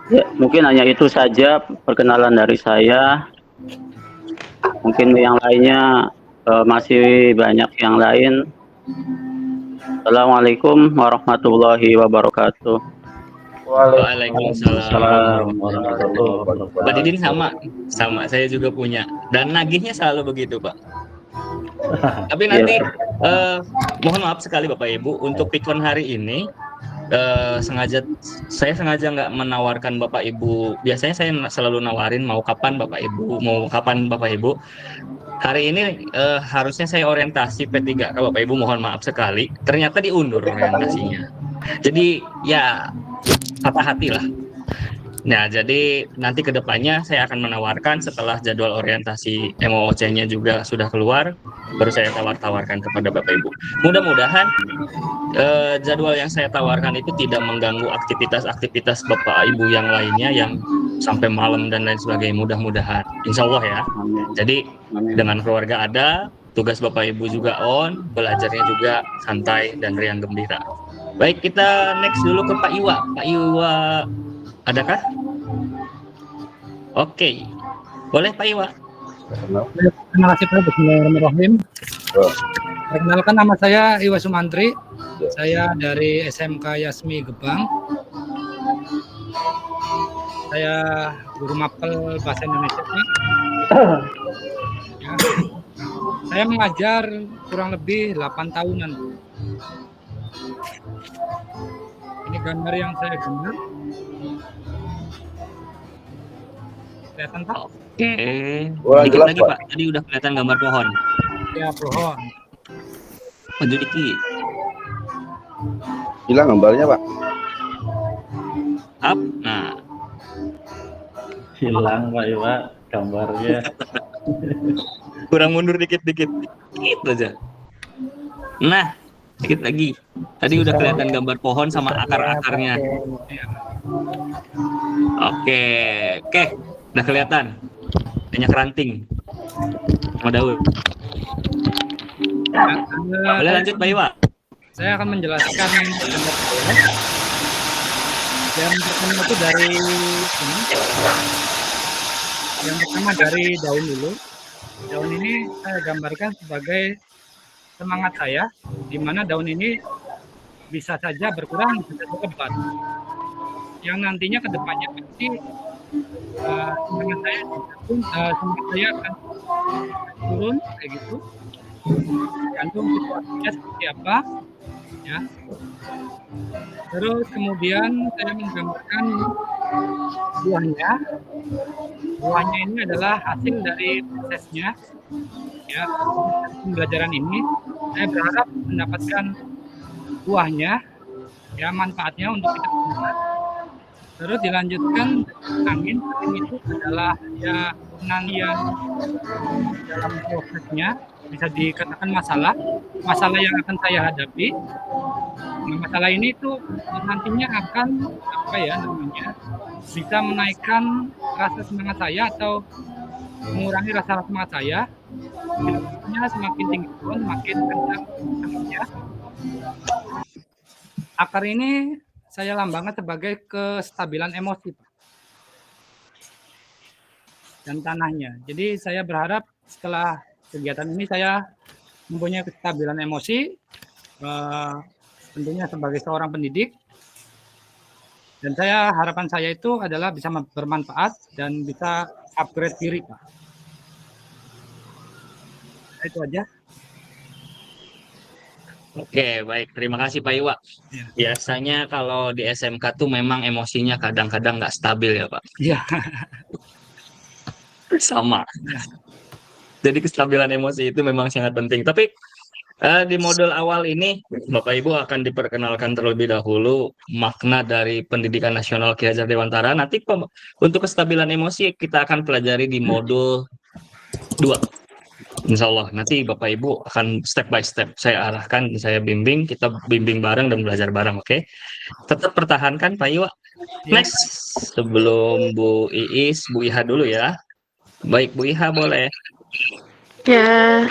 Speaker 2: Ya, mungkin hanya itu saja perkenalan dari saya. Mungkin yang lainnya masih banyak yang lain. Assalamualaikum warahmatullahi wabarakatuh.
Speaker 1: Waalaikumsalam warahmatullahi wabarakatuh. Pak Didin sama saya juga punya, dan nagihnya selalu begitu, Pak. Tapi nanti mohon maaf sekali Bapak Ibu, untuk pikon hari ini saya sengaja nggak menawarkan Bapak Ibu. Biasanya saya selalu nawarin mau kapan Bapak Ibu. Hari ini harusnya saya orientasi P3K Bapak Ibu, mohon maaf sekali. Ternyata diundur orientasinya. Jadi ya patah hati lah. Nah, jadi nanti kedepannya saya akan menawarkan setelah jadwal orientasi MOOC-nya juga sudah keluar, baru saya tawarkan kepada Bapak Ibu. Mudah-mudahan jadwal yang saya tawarkan itu tidak mengganggu aktivitas Bapak Ibu yang lainnya yang sampai malam dan lain sebagainya. Mudah-mudahan, insya Allah ya. Jadi dengan keluarga ada, tugas Bapak Ibu juga on, belajarnya juga santai dan riang gembira. Baik, kita next dulu ke Pak Iwa. Pak Iwa, adakah? Oke, boleh Pak Iwa.
Speaker 8: Terima kasih Pak. Bismillahirrahmanirrahim. Perkenalkan, nama saya Iwa Sumantri. Saya dari SMK Yasmi Gebang. Saya guru mapel bahasa Indonesia. Ya. Saya mengajar kurang lebih 8 tahunan. Ini gambar yang saya gambar. Kelihatan Pak?
Speaker 1: Oke. Dikit lagi Pak. Tadi udah kelihatan gambar pohon.
Speaker 8: Ya, pohon.
Speaker 1: Maju dikit.
Speaker 10: Hilang gambarnya, Pak.
Speaker 1: Up. Nah.
Speaker 9: Hilang Pak Iwa gambarnya.
Speaker 1: Kurang mundur dikit-dikit. Gitu aja. Nah, dikit lagi. Tadi udah kelihatan gambar pohon sama akar-akarnya. Oke. Udah kelihatan. Banyak ranting. Sama daun. Boleh lanjut Pak Iwa?
Speaker 8: Saya akan menjelaskan yang pertama itu dari ini. Yang pertama dari daun dulu. Daun ini saya gambarkan sebagai semangat saya, di mana daun ini bisa saja berkurang, bisa saja lebat. Yang nantinya ke depannya pasti semangat saya akan turun kayak gitu. Tergantung situasinya seperti apa, ya. Terus kemudian saya menggambarkan buahnya. Buahnya ini adalah hasil dari prosesnya, ya. Pembelajaran ini saya berharap mendapatkan buahnya, ya, manfaatnya untuk kita gunakan. Terus dilanjutkan angin itu adalah ya penantian dalam prosesnya, bisa dikatakan masalah yang akan saya hadapi. Nah, masalah ini tuh nantinya akan bisa menaikkan rasa semangat saya atau mengurangi rasa semangat saya. Semakin tinggi pun makin kencang semangatnya. Akar ini saya lambangkan sebagai kestabilan emosi dan tanahnya. Jadi saya berharap setelah kegiatan ini saya mempunyai kestabilan emosi, tentunya sebagai seorang pendidik, Dan harapan saya itu adalah bisa bermanfaat dan bisa upgrade diri, Pak. Itu aja.
Speaker 1: Oke, baik. Terima kasih Pak Iwa.
Speaker 8: Iya.
Speaker 1: Biasanya kalau di SMK tuh memang emosinya kadang-kadang nggak stabil ya Pak.
Speaker 8: Iya.
Speaker 1: Sama.
Speaker 8: Iya.
Speaker 1: Jadi kestabilan emosi itu memang sangat penting. Tapi di modul awal ini, Bapak Ibu akan diperkenalkan terlebih dahulu makna dari Pendidikan Nasional Ki Hajar Dewantara. Nanti untuk kestabilan emosi kita akan pelajari di modul 2. Insya Allah nanti Bapak Ibu akan step by step saya arahkan, saya bimbing, kita bimbing bareng dan belajar bareng, oke? Tetap pertahankan Pak Iwa. Next, sebelum Bu Iis, Bu Iha dulu ya. Baik, Bu Iha boleh.
Speaker 6: Ya,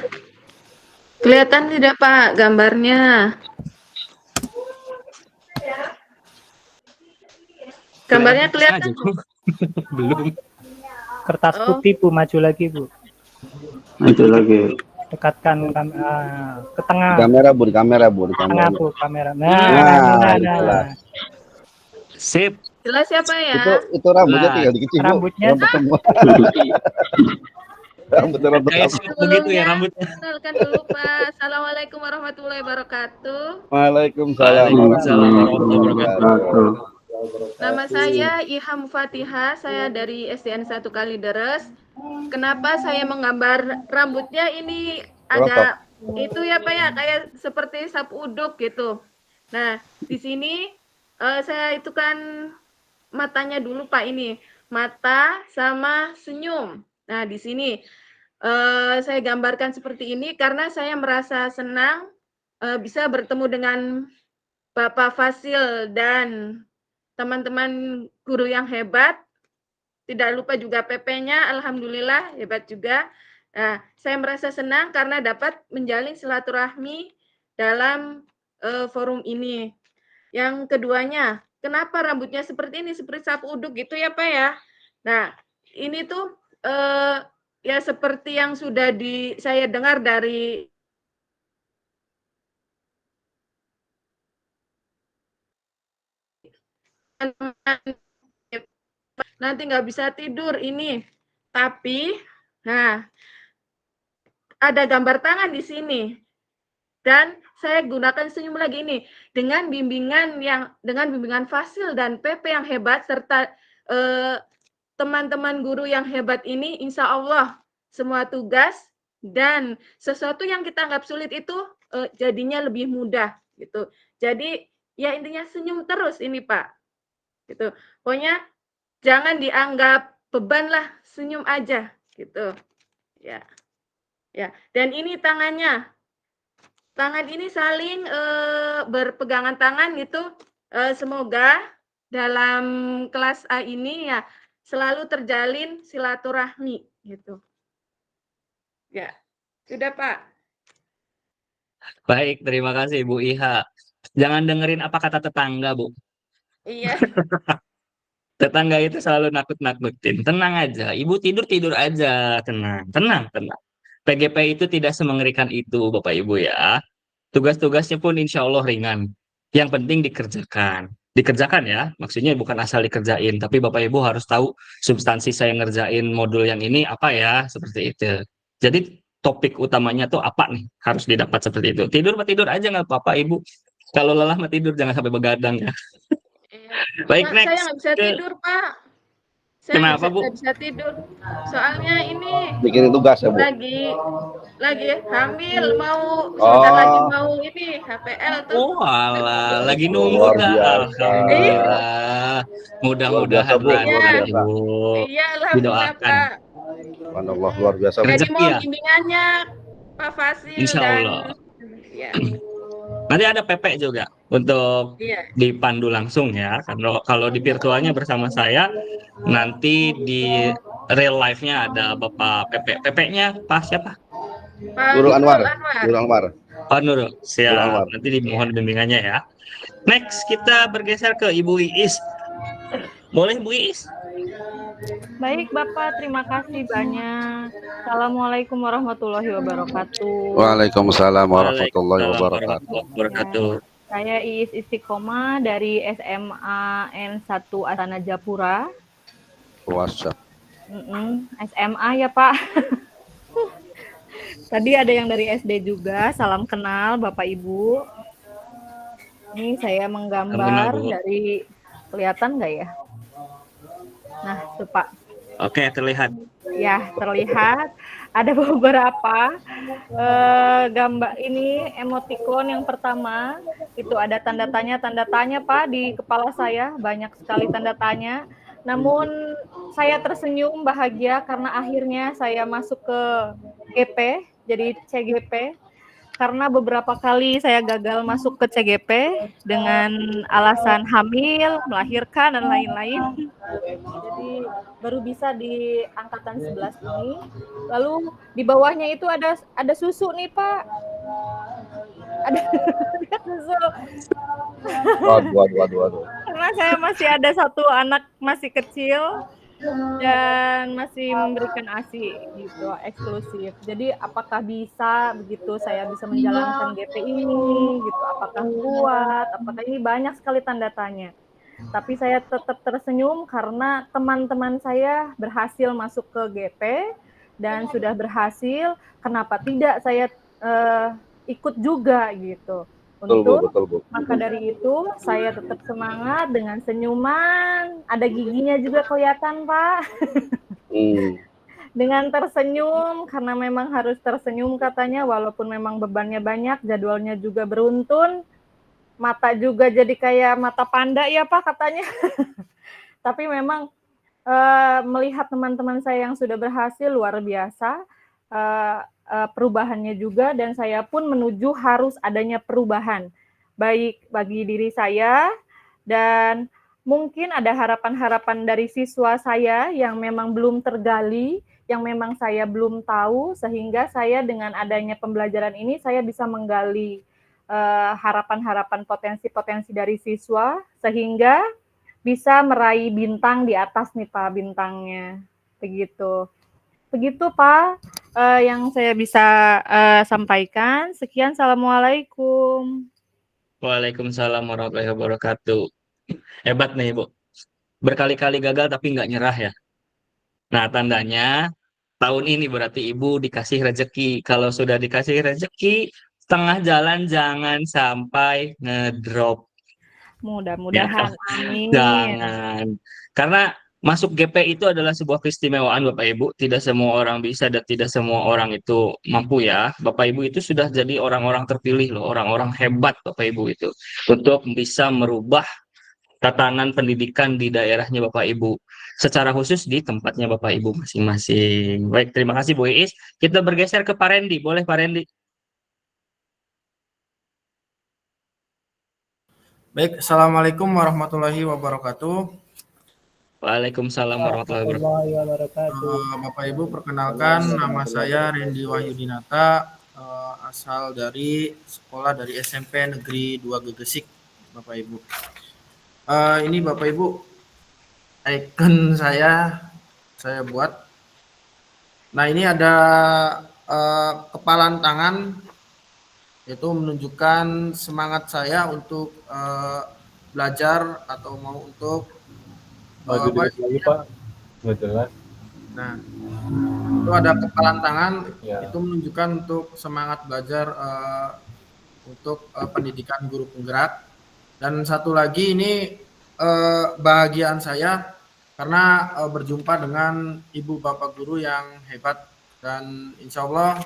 Speaker 6: kelihatan tidak Pak gambarnya? Gambarnya kelihatan?
Speaker 1: Belum.
Speaker 5: Kertas putih Bu, maju lagi Bu.
Speaker 2: Maju lagi.
Speaker 5: Dekatkan ke tengah.
Speaker 10: Kamera Bu, di kamera Bu, di
Speaker 5: Tengah
Speaker 10: kamera.
Speaker 5: Bu, kamera.
Speaker 10: Nah.
Speaker 1: Sip.
Speaker 6: Jelas siapa ya?
Speaker 10: Itu rambutnya
Speaker 1: Nah,
Speaker 10: tinggal dikecil Bu.
Speaker 5: rambutnya.
Speaker 10: Rambut semua. Rambut
Speaker 1: Kayak sip begitu ya rambutnya.
Speaker 6: Kenalkan dulu Pak. Assalamualaikum warahmatullahi wabarakatuh.
Speaker 10: Waalaikumsalam
Speaker 1: warahmatullahi wabarakatuh.
Speaker 6: Nama saya Iham Fatihah, saya dari SDN 1 Kalideres. Kenapa saya menggambar rambutnya ini agak itu ya Pak ya, kayak seperti sapu uduk gitu. Nah, di sini saya itu kan matanya dulu Pak ini, mata sama senyum. Nah, di sini saya gambarkan seperti ini karena saya merasa senang bisa bertemu dengan Bapak Fasil dan teman-teman guru yang hebat. Tidak lupa juga PP-nya, alhamdulillah hebat juga. Nah, saya merasa senang karena dapat menjalin silaturahmi dalam forum ini. Yang keduanya, kenapa rambutnya seperti ini, seperti sapu uduk gitu ya Pak ya? Nah, ini tuh ya seperti yang sudah saya dengar dari nanti nggak bisa tidur ini. Tapi, nah, ada gambar tangan di sini. Dan saya gunakan senyum lagi ini dengan bimbingan Fasil dan PP yang hebat serta teman-teman guru yang hebat ini, insya Allah semua tugas dan sesuatu yang kita anggap sulit itu jadinya lebih mudah gitu. Jadi ya intinya senyum terus ini Pak. Gitu. Pokoknya jangan dianggap beban lah, senyum aja gitu. Ya. Ya, dan ini tangannya. Tangan ini saling berpegangan tangan gitu. Semoga dalam kelas A ini ya selalu terjalin silaturahmi gitu. Ya. Sudah, Pak.
Speaker 1: Baik, terima kasih Bu Iha. Jangan dengerin apa kata tetangga, Bu.
Speaker 6: Iya.
Speaker 1: Tetangga itu selalu nakut-nakutin. Tenang aja, Ibu tidur aja, tenang. PGP itu tidak semengerikan itu, Bapak Ibu ya. Tugas-tugasnya pun insya Allah ringan. Yang penting dikerjakan. Dikerjakan ya, maksudnya bukan asal dikerjain, tapi Bapak Ibu harus tahu substansi saya ngerjain modul yang ini apa ya, seperti itu. Jadi topik utamanya tuh apa nih, harus didapat seperti itu. Tidur aja nggak apa-apa Ibu. Kalau lelah mah tidur, jangan sampai begadang ya. Baik,
Speaker 6: Pak,
Speaker 1: next.
Speaker 6: saya nggak bisa tidur, Pak. Saya
Speaker 1: Kenapa, Bu?
Speaker 6: nggak bisa tidur. Soalnya ini
Speaker 10: Bikin tugas ya Bu.
Speaker 6: lagi hamil, sebentar lagi mau ini HPL tuh.
Speaker 1: Oh, alah, lagi nunggu
Speaker 10: Luar
Speaker 1: dah.
Speaker 10: biasa.
Speaker 1: Alhamdulillah. Mudah-mudahan
Speaker 10: Luar biasa, Bu.
Speaker 1: lancar,
Speaker 10: Luar biasa.
Speaker 1: Ibu.
Speaker 6: Iya, alhamdulillah,
Speaker 1: Didoakan.
Speaker 6: Pak.
Speaker 10: Subhanallah, luar biasa Bu.
Speaker 6: Jadi
Speaker 1: Rezeki
Speaker 6: mau
Speaker 1: ya?
Speaker 6: bimbingannya Pak Fasil
Speaker 1: Insya
Speaker 6: dan
Speaker 1: Allah.
Speaker 6: ya.
Speaker 1: Nanti ada PP juga untuk
Speaker 6: Iya.
Speaker 1: dipandu langsung ya. Karena kalau di virtualnya bersama saya, nanti di real life-nya ada Bapak PP. PP-nya Pak siapa?
Speaker 6: Pak
Speaker 10: Guru Anwar.
Speaker 6: Anwar.
Speaker 10: Guru Anwar.
Speaker 1: Pak Nurul.
Speaker 10: Guru
Speaker 1: Siap.
Speaker 10: Anwar.
Speaker 1: Nanti dimohon bimbingannya ya. Next, kita bergeser ke Ibu Iis. Boleh Bu Iis?
Speaker 11: Baik Bapak, terima kasih banyak. Assalamualaikum warahmatullahi wabarakatuh.
Speaker 10: Waalaikumsalam warahmatullahi wabarakatuh.
Speaker 1: wabarakatuh.
Speaker 11: Saya Iis Istiqomah dari SMA N1 Astana Japura.
Speaker 10: WhatsApp.
Speaker 11: SMA ya Pak. Tadi ada yang dari SD juga. Salam kenal Bapak Ibu. Ini saya menggambar dari, kelihatan nggak ya? Nah, tuh Pak.
Speaker 1: Oke, terlihat.
Speaker 11: Ya, terlihat. Ada beberapa gambar ini emoticon yang pertama itu ada tanda tanya Pak di kepala saya, banyak sekali tanda tanya. Namun saya tersenyum bahagia karena akhirnya saya masuk ke GP, jadi CGP. Karena beberapa kali saya gagal masuk ke CGP dengan alasan hamil, melahirkan, dan lain-lain. Jadi baru bisa di angkatan 11 ini. Lalu di bawahnya itu ada susu nih Pak. Ada susu.
Speaker 10: Waduh.
Speaker 11: Karena saya masih ada satu anak masih kecil dan masih memberikan ASI gitu, eksklusif. Jadi apakah bisa begitu saya bisa menjalankan GP ini gitu, apakah kuat, apakah ini banyak sekali tanda tanya. Tapi saya tetap tersenyum karena teman-teman saya berhasil masuk ke GP dan sudah berhasil, kenapa tidak saya ikut juga gitu. Betul, Bu. Maka dari itu saya tetap semangat dengan senyuman, ada giginya juga kelihatan Pak. Dengan tersenyum, karena memang harus tersenyum katanya, walaupun memang bebannya banyak, jadwalnya juga beruntun, mata juga jadi kayak mata panda ya Pak katanya. Tapi memang melihat teman-teman saya yang sudah berhasil luar biasa, perubahannya juga, dan saya pun menuju harus adanya perubahan baik bagi diri saya, dan mungkin ada harapan-harapan dari siswa saya yang memang belum tergali, yang memang saya belum tahu, sehingga saya dengan adanya pembelajaran ini saya bisa menggali harapan-harapan potensi-potensi dari siswa sehingga bisa meraih bintang di atas nih Pak, bintangnya begitu. Begitu Pak yang saya bisa sampaikan. Sekian, assalamualaikum.
Speaker 1: Waalaikumsalam warahmatullahi wabarakatuh. Hebat nih Ibu. Berkali-kali gagal tapi nggak nyerah ya. Nah, tandanya tahun ini berarti Ibu dikasih rezeki. Kalau sudah dikasih rezeki, setengah jalan jangan sampai ngedrop.
Speaker 11: Mudah-mudahan, amin.
Speaker 1: Jangan. Karena masuk GP itu adalah sebuah keistimewaan Bapak Ibu. Tidak semua orang bisa dan tidak semua orang itu mampu ya. Bapak Ibu itu sudah jadi orang-orang terpilih loh, orang-orang hebat Bapak Ibu itu. Untuk bisa merubah tatanan pendidikan di daerahnya Bapak Ibu. Secara khusus di tempatnya Bapak Ibu masing-masing. Baik, terima kasih Bu Iis. Kita bergeser ke Pak Rendi. Boleh Pak Rendi?
Speaker 12: Baik, Assalamualaikum warahmatullahi wabarakatuh.
Speaker 1: Waalaikumsalam warahmatullahi wabarakatuh.
Speaker 12: Bapak Ibu, perkenalkan nama saya Rendi Wahyudinata, asal dari sekolah dari SMP Negeri 2 Gegesik, Bapak Ibu. Ini Bapak Ibu, icon saya buat. Nah, ini ada kepalan tangan, itu menunjukkan semangat saya untuk belajar atau mau untuk
Speaker 9: lagi Pak, nggak jelas.
Speaker 12: Nah, itu ada kepalan tangan, itu menunjukkan untuk semangat belajar untuk pendidikan guru penggerak. Dan satu lagi ini bahagiaan saya karena berjumpa dengan ibu bapak guru yang hebat, dan insya Allah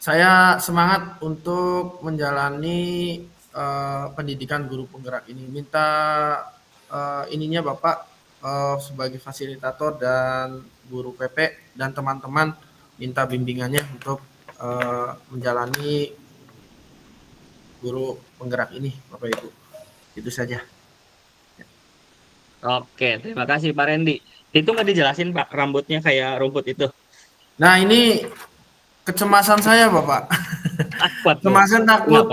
Speaker 12: saya semangat untuk menjalani pendidikan guru penggerak ini. Minta ininya Bapak sebagai fasilitator dan guru PP dan teman-teman minta bimbingannya untuk menjalani guru penggerak ini Bapak Ibu. Itu saja.
Speaker 1: Oke, terima kasih Pak Rendi. Itu nggak dijelasin Pak, rambutnya kayak rumput itu?
Speaker 12: Nah, ini kecemasan saya Bapak. Kecemasan takut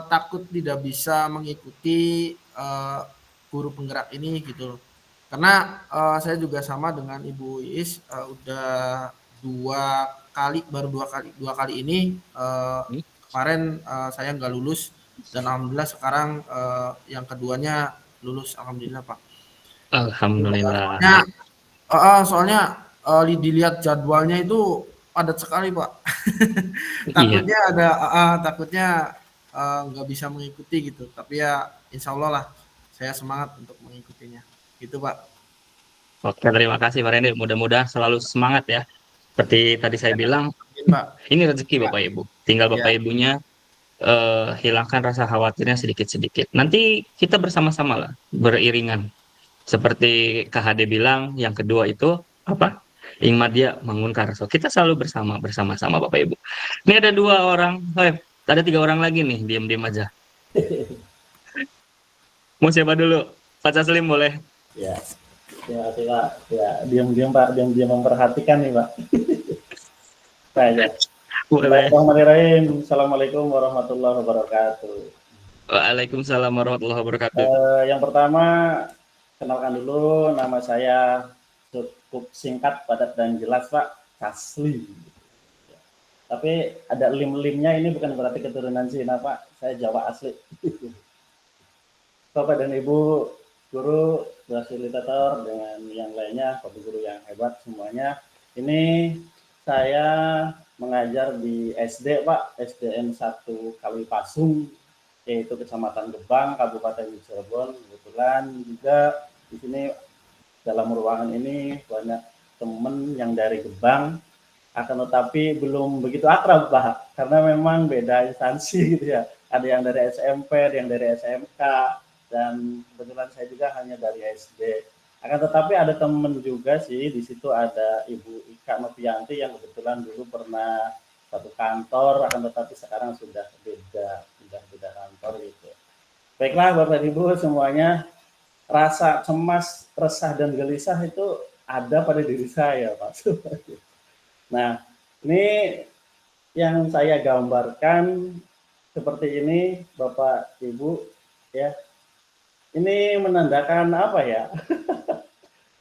Speaker 12: takut tidak bisa mengikuti guru penggerak ini gitu. Karena saya juga sama dengan Ibu Iis, udah dua kali ini kemarin saya nggak lulus dan alhamdulillah sekarang yang keduanya lulus, alhamdulillah Pak.
Speaker 1: Alhamdulillah.
Speaker 12: Soalnya dilihat jadwalnya itu padat sekali Pak. Takutnya takutnya nggak bisa mengikuti gitu. Tapi ya insya Allah lah saya semangat untuk mengikutinya. Gitu Pak.
Speaker 1: Oke, terima kasih Pak Randy. Mudah-mudahan selalu semangat ya. Seperti tadi saya bilang, ini rezeki Bapak Ibu. Tinggal Bapak Ibunya hilangkan rasa khawatirnya sedikit-sedikit. Nanti kita bersama-sama lah, beriringan. Seperti KHD bilang, yang kedua itu apa? Ingmadia Mangun Karso. Kita selalu bersama-sama Bapak Ibu. Ini ada 2 orang, ada 3 orang lagi nih, diam-diam aja. Mau siapa dulu? Pak Taslim boleh?
Speaker 13: Ya, terima kasih Pak. Ya, diam-diam Pak, diam-diam memperhatikan nih Pak. Baik. Bismillahirrahmanirrahim. Assalamualaikum warahmatullahi wabarakatuh.
Speaker 1: Waalaikumsalam warahmatullahi wabarakatuh.
Speaker 13: Yang pertama, kenalkan dulu, nama saya cukup singkat, padat dan jelas Pak, Taslim. Tapi ada lim-limnya, ini bukan berarti keturunan Cina Pak, saya Jawa asli. Bapak dan Ibu guru, fasilitator, dengan yang lainnya, Bapak guru yang hebat semuanya. Ini saya mengajar di SD Pak, SDN 1 Kalipasung, yaitu Kecamatan Gebang, Kabupaten Cirebon. Kebetulan juga di sini dalam ruangan ini banyak teman yang dari Gebang, akan tetapi belum begitu akrab Pak, karena memang beda instansi gitu ya. Ada yang dari SMP, ada yang dari SMK, dan kebetulan saya juga hanya dari SD. Akan tetapi ada teman juga sih, di situ ada Ibu Ika Novianti yang kebetulan dulu pernah satu kantor, akan tetapi sekarang sudah beda kantor gitu. Baiklah Bapak Ibu semuanya, rasa cemas, resah dan gelisah itu ada pada diri saya Pak. Nah, ini yang saya gambarkan seperti ini Bapak Ibu ya. Ini menandakan apa ya?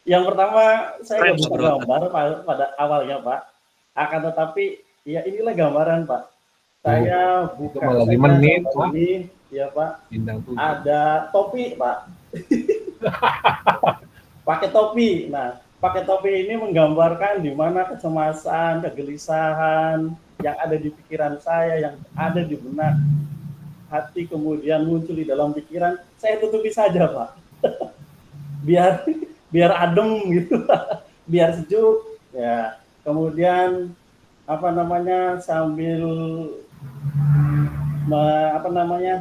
Speaker 13: Yang pertama saya nggak bisa gambar pada awalnya Pak. Akan tetapi ya inilah gambaran Pak. Saya buka
Speaker 9: lagi menit Pak.
Speaker 13: Ini ya Pak. Ada topi Pak. Pakai topi. Nah, pakai topi ini menggambarkan di mana kecemasan, kegelisahan yang ada di pikiran saya, yang ada di benak hati, kemudian muncul di dalam pikiran, saya tutupi saja Pak. biar adem gitu, biar sejuk ya. Kemudian sambil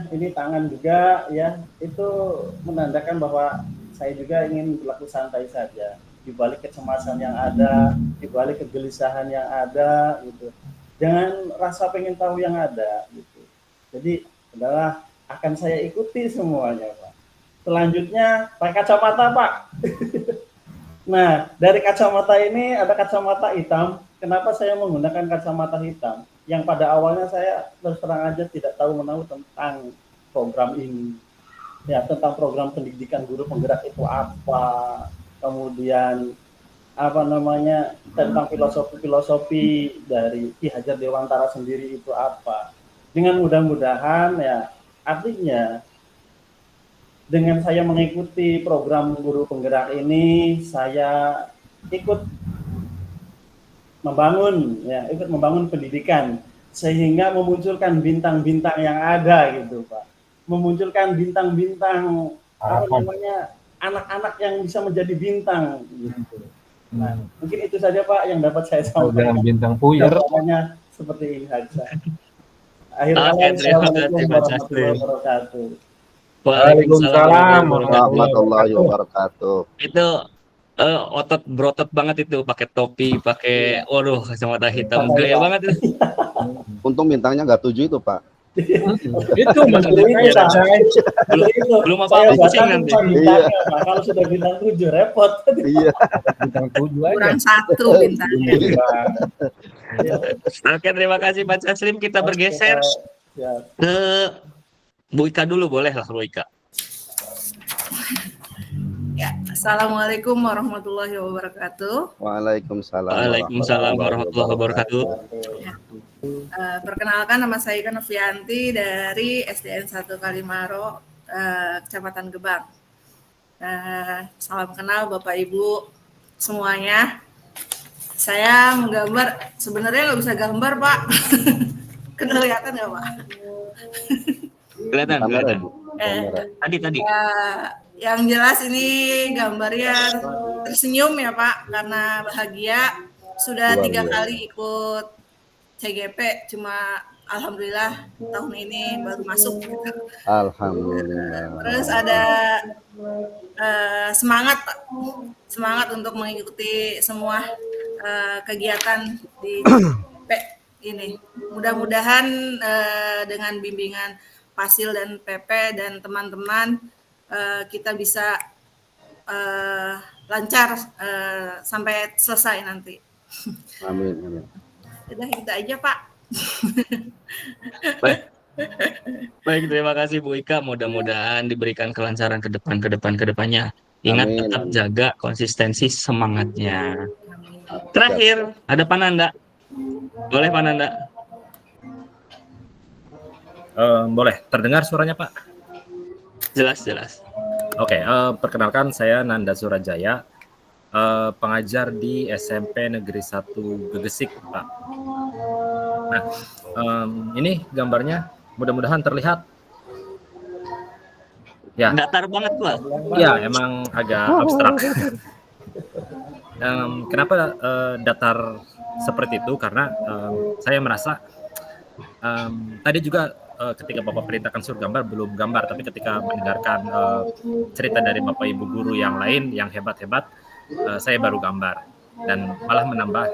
Speaker 13: ini tangan juga ya, itu menandakan bahwa saya juga ingin berlaku santai saja di balik kecemasan yang ada, di balik kegelisahan yang ada gitu. Jangan rasa pengen tahu yang ada gitu. Jadi adalah akan saya ikuti semuanya Pak. Selanjutnya pakai kacamata Pak. Nah, dari kacamata ini ada kacamata hitam. Kenapa saya menggunakan kacamata hitam? Yang pada awalnya saya terus terang aja tidak tahu menahu tentang program ini. Ya, tentang program pendidikan guru penggerak itu apa. Kemudian tentang filosofi dari Ki Hajar Dewantara sendiri itu apa. Dengan mudah-mudahan ya, artinya dengan saya mengikuti program guru penggerak ini, saya ikut membangun pendidikan sehingga memunculkan bintang-bintang yang ada gitu Pak. Memunculkan bintang-bintang anak-anak yang bisa menjadi bintang gitu. Nah, mungkin itu saja Pak yang dapat saya sampaikan.
Speaker 9: Bintang puyer.
Speaker 13: Seperti ini saja. Assalamualaikum warahmatullahi wabarakatuh.
Speaker 10: Waalaikumsalam warahmatullahi wabarakatuh.
Speaker 1: Itu otot berotot banget itu, pakai topi, pakai kacamata hitam, gaya banget itu.
Speaker 10: Untung bintangnya nggak 7 itu Pak.
Speaker 13: Itu
Speaker 1: belum apa-apa pusing nanti.
Speaker 13: Iya. Kalau sudah bintang 7 repot.
Speaker 10: Iya.
Speaker 9: Bintang 7 aja.
Speaker 14: Kurang 1 bintangnya.
Speaker 1: Oke, terima kasih Pak Taslim. Kita bergeser ke Bu Ika dulu, boleh lah Bu Ika.
Speaker 14: Ya, Assalamualaikum warahmatullahi wabarakatuh.
Speaker 10: Waalaikumsalam.
Speaker 1: Waalaikumsalam warahmatullahi wabarakatuh.
Speaker 14: Ya. Perkenalkan, nama saya Ika Novianti dari SDN 1 Kalimaro, Kecamatan Gebang. Salam kenal Bapak Ibu semuanya. Saya menggambar, sebenarnya nggak bisa gambar Pak. Kelihatan nggak Pak?
Speaker 1: Kelihatan. Tadi.
Speaker 14: Yang jelas ini gambarnya tersenyum ya Pak, karena bahagia. Sudah 3 kali ikut CGP, cuma alhamdulillah tahun ini baru masuk.
Speaker 10: Alhamdulillah.
Speaker 14: Terus ada semangat Pak, semangat untuk mengikuti semua kegiatan di CGP ini. Mudah-mudahan dengan bimbingan Pasil dan PP dan teman-teman kita bisa lancar sampai selesai nanti.
Speaker 10: Amin.
Speaker 14: Udah gitu aja Pak.
Speaker 1: Baik, terima kasih Bu Ika. Mudah-mudahan diberikan kelancaran ke depannya. Ingat tetap jaga konsistensi semangatnya. Terakhir, ada Pananda. Boleh Pananda?
Speaker 3: Boleh. Terdengar suaranya Pak?
Speaker 1: Jelas.
Speaker 3: Oke, perkenalkan saya Nanda Surajaya, pengajar di SMP Negeri 1 Gegesik, Pak. Nah, ini gambarnya mudah-mudahan terlihat. Ya.
Speaker 1: Datar banget Pak.
Speaker 3: Ya, emang agak abstrak. Kenapa datar seperti itu? Karena saya merasa tadi juga ketika Bapak perintahkan suruh gambar, belum gambar, tapi ketika mendengarkan cerita dari Bapak Ibu guru yang lain yang hebat-hebat, saya baru gambar dan malah menambah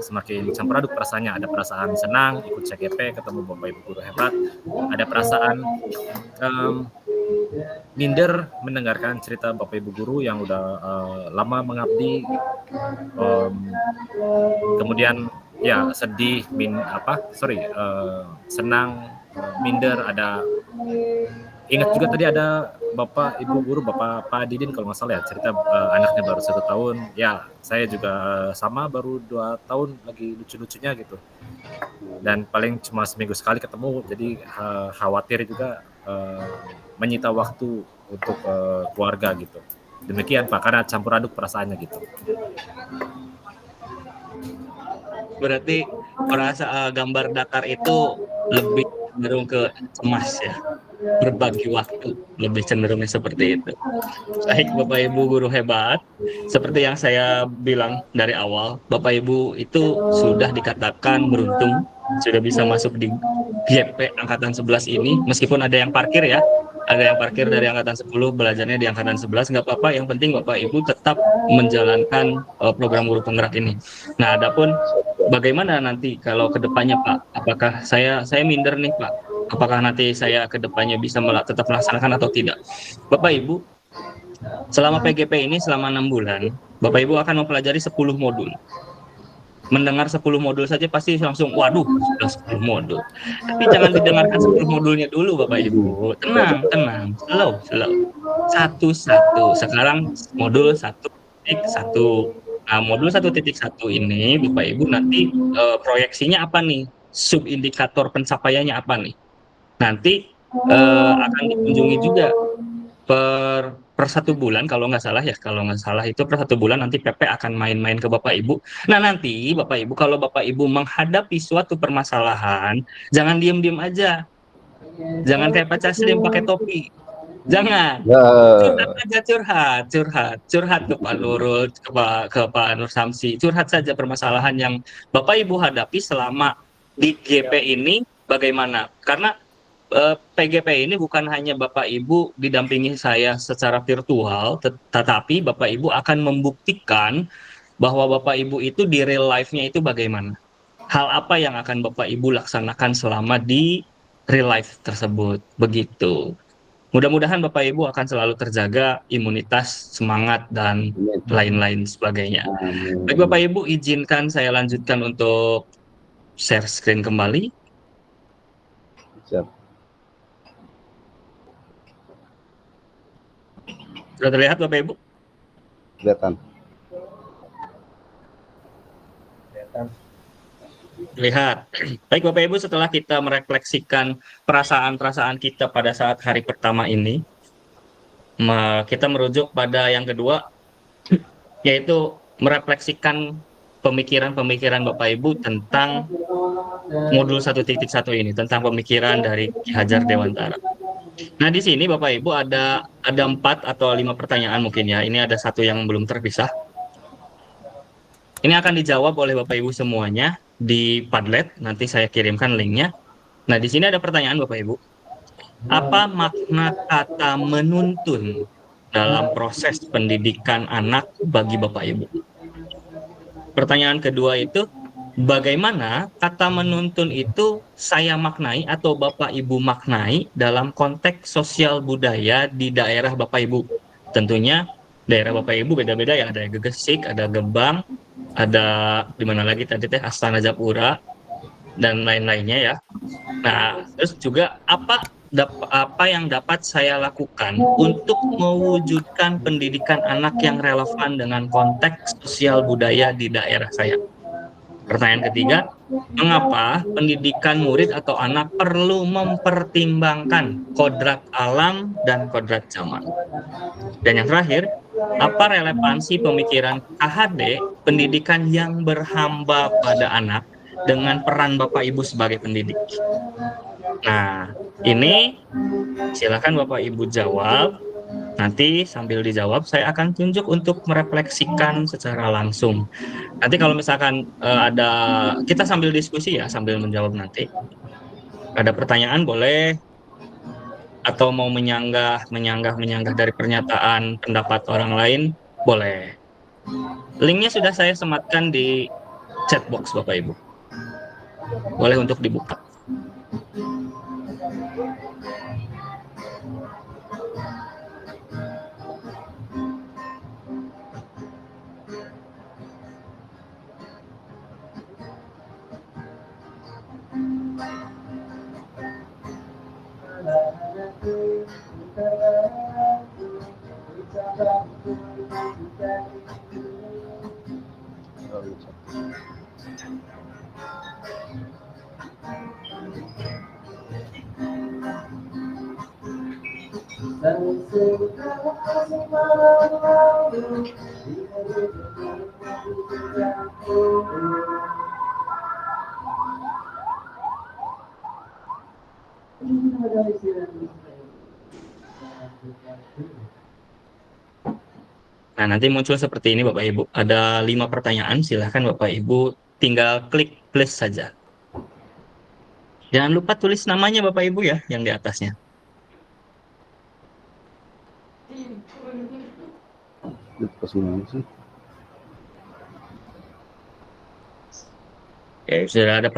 Speaker 3: semakin campur aduk perasaannya. Ada perasaan senang ikut CGP ketemu Bapak Ibu guru hebat, ada perasaan minder mendengarkan cerita Bapak Ibu guru yang udah lama mengabdi, kemudian ya sedih, senang, minder, ada ingat juga tadi ada Bapak Ibu guru, Bapak Pak Didin kalau nggak salah ya, cerita anaknya baru 1 tahun. Ya, saya juga sama baru 2 tahun lagi lucu-lucunya gitu. Dan paling cuma seminggu sekali ketemu, jadi khawatir juga menyita waktu untuk keluarga gitu. Demikian Pak, karena campur aduk perasaannya gitu.
Speaker 1: Berarti gambar datar itu lebih cenderung ke cemas ya, berbagi waktu, lebih cenderungnya seperti itu. Baik Bapak Ibu guru hebat, seperti yang saya bilang dari awal, Bapak Ibu itu sudah dikatakan beruntung, sudah bisa masuk di GP Angkatan 11 ini, meskipun ada yang parkir ya, ada yang parkir dari Angkatan 10, belajarnya di Angkatan 11, nggak apa-apa, yang penting Bapak Ibu tetap menjalankan program guru penggerak ini. Nah, adapun bagaimana nanti kalau ke depannya Pak, apakah saya minder nih Pak, apakah nanti saya ke depannya bisa tetap melaksanakan atau tidak? Bapak Ibu, selama PGP ini selama 6 bulan, Bapak Ibu akan mempelajari 10 modul. Mendengar 10 modul saja pasti langsung, waduh, sudah 10 modul. Tapi jangan didengarkan 10 modulnya dulu Bapak Ibu. Tenang, slow. Satu-satu. Sekarang modul 1.1. Nah, modul 1.1 ini Bapak Ibu nanti proyeksinya apa nih? Subindikator pencapaiannya apa nih? Nanti akan dikunjungi juga per 1 bulan kalau nggak salah itu per 1 bulan nanti PP akan main-main ke Bapak Ibu. Nah, nanti Bapak Ibu kalau Bapak Ibu menghadapi suatu permasalahan, jangan diem-diem aja. Jangan kayak Pak Caslim pakai topi. Jangan. Curhat ke Pak Nurul, ke Pak Nur Samsi. Curhat saja permasalahan yang Bapak Ibu hadapi selama di GP ini bagaimana? Karena PGP ini bukan hanya Bapak Ibu didampingi saya secara virtual, tetapi Bapak Ibu akan membuktikan bahwa Bapak Ibu itu di real life-nya itu bagaimana. Hal apa yang akan Bapak Ibu laksanakan selama di real life tersebut. Begitu. Mudah-mudahan Bapak Ibu akan selalu terjaga imunitas, semangat, dan lain-lain sebagainya. Baik Bapak Ibu, izinkan saya lanjutkan untuk share screen kembali.
Speaker 10: Siap.
Speaker 1: Sudah terlihat Bapak Ibu?
Speaker 10: Kelihatan.
Speaker 1: Lihat. Baik Bapak Ibu, setelah kita merefleksikan perasaan-perasaan kita pada saat hari pertama ini, kita merujuk pada yang kedua, yaitu merefleksikan pemikiran-pemikiran Bapak Ibu tentang modul 1.1 ini, tentang pemikiran dari Ki Hajar Dewantara. Nah, di sini Bapak Ibu ada 4 atau 5 pertanyaan mungkin ya. Ini ada satu yang belum terpisah. Ini akan dijawab oleh Bapak Ibu semuanya di Padlet. Nanti saya kirimkan linknya. Nah, di sini ada pertanyaan Bapak Ibu. Apa makna kata menuntun dalam proses pendidikan anak bagi Bapak Ibu? Pertanyaan kedua itu, bagaimana kata menuntun itu saya maknai atau Bapak Ibu maknai dalam konteks sosial budaya di daerah Bapak Ibu? Tentunya daerah Bapak Ibu beda-beda ya, ada Gegesik, ada Gebang, ada di mana lagi tadi teh Astana Japura dan lain-lainnya ya. Nah, terus juga apa yang dapat saya lakukan untuk mewujudkan pendidikan anak yang relevan dengan konteks sosial budaya di daerah saya? Pertanyaan ketiga, mengapa pendidikan murid atau anak perlu mempertimbangkan kodrat alam dan kodrat zaman? Dan yang terakhir, apa relevansi pemikiran KHD pendidikan yang berhamba pada anak dengan peran Bapak Ibu sebagai pendidik? Nah, ini silakan Bapak Ibu jawab. Nanti sambil dijawab saya akan tunjuk untuk merefleksikan secara langsung. Nanti kalau misalkan kita sambil diskusi ya, sambil menjawab nanti. Ada pertanyaan boleh, atau mau menyanggah dari pernyataan pendapat orang lain boleh. Linknya sudah saya sematkan di chat box Bapak Ibu. Boleh untuk dibuka. Nah, nanti muncul seperti ini Bapak Ibu. Ada 5 pertanyaan, silahkan Bapak Ibu tinggal klik plus saja. Jangan lupa tulis namanya Bapak Ibu ya, yang di atasnya. Oke, sudah ada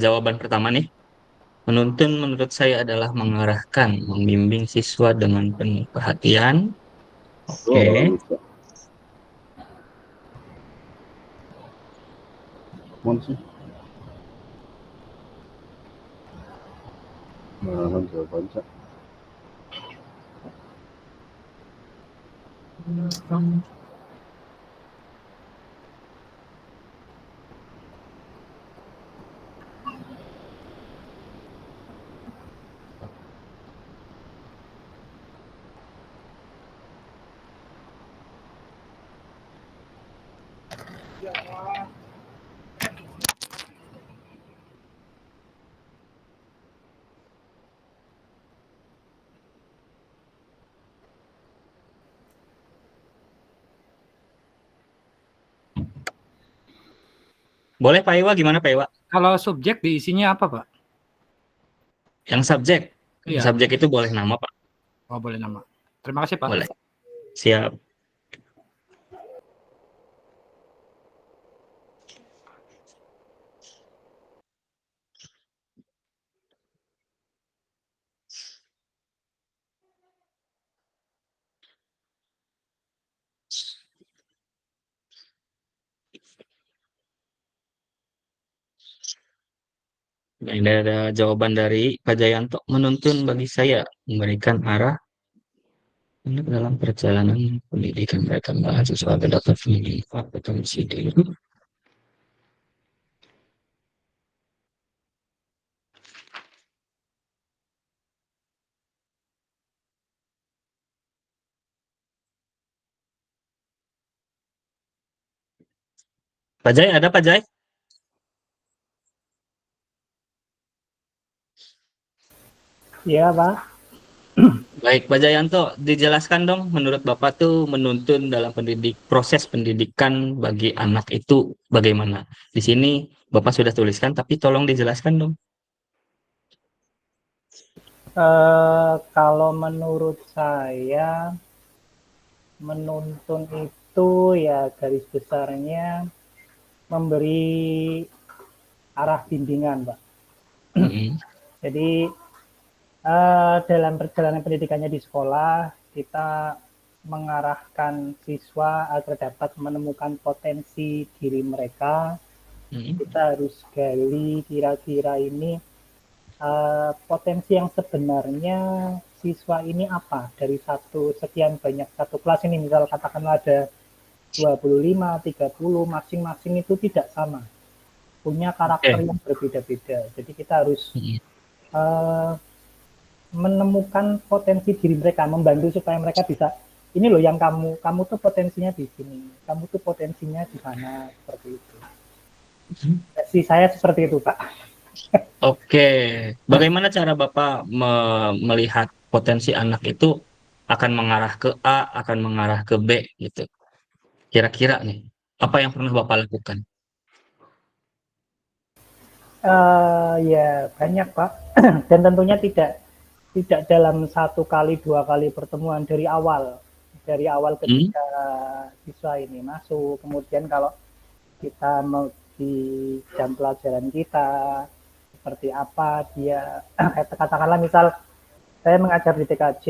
Speaker 1: jawaban pertama nih. Menuntun menurut saya adalah mengarahkan, membimbing siswa dengan penuh perhatian. Oke. Boleh Pak Iwa, gimana Pak Iwa?
Speaker 8: Kalau subjek diisinya apa, Pak?
Speaker 1: Yang subjek?
Speaker 8: Iya.
Speaker 1: Subjek itu boleh nama Pak.
Speaker 8: Oh, boleh nama. Terima kasih, Pak.
Speaker 1: Boleh. Siap. Nah, ini ada jawaban dari Pak Jayanto. Menuntun bagi saya memberikan arah dalam perjalanan pendidikan mereka mahasiswa agar dapat menyimpan potensi diri. Pak Jai, ada Pak Jai?
Speaker 5: Iya, Pak.
Speaker 1: Baik, Pak Jayanto, dijelaskan dong menurut Bapak tuh menuntun dalam proses pendidikan bagi anak itu bagaimana? Di sini Bapak sudah tuliskan, tapi tolong dijelaskan dong.
Speaker 5: Kalau menurut saya menuntun itu ya garis besarnya memberi arah bimbingan, Pak. Jadi dalam perjalanan pendidikannya di sekolah, kita mengarahkan siswa agar dapat menemukan potensi diri mereka. Kita harus gali kira-kira ini potensi yang sebenarnya siswa ini apa dari sekian banyak satu kelas ini, misal katakanlah ada 25, 30, masing-masing itu tidak sama, punya karakter yang berbeda-beda. Jadi kita harus menemukan potensi diri mereka, membantu supaya mereka bisa, ini loh yang kamu tuh potensinya di sini, kamu tuh potensinya di sana, seperti itu. Versi saya seperti itu, Pak.
Speaker 1: Oke, bagaimana cara Bapak melihat potensi anak itu akan mengarah ke A, akan mengarah ke B gitu? Kira-kira nih, apa yang pernah Bapak lakukan?
Speaker 5: Ya banyak, Pak. Dan tentunya tidak dalam 1 kali 2 kali pertemuan, dari awal ketika siswa ini masuk, kemudian kalau kita mau di jam pelajaran kita seperti apa dia, katakanlah misal saya mengajar di TKJ,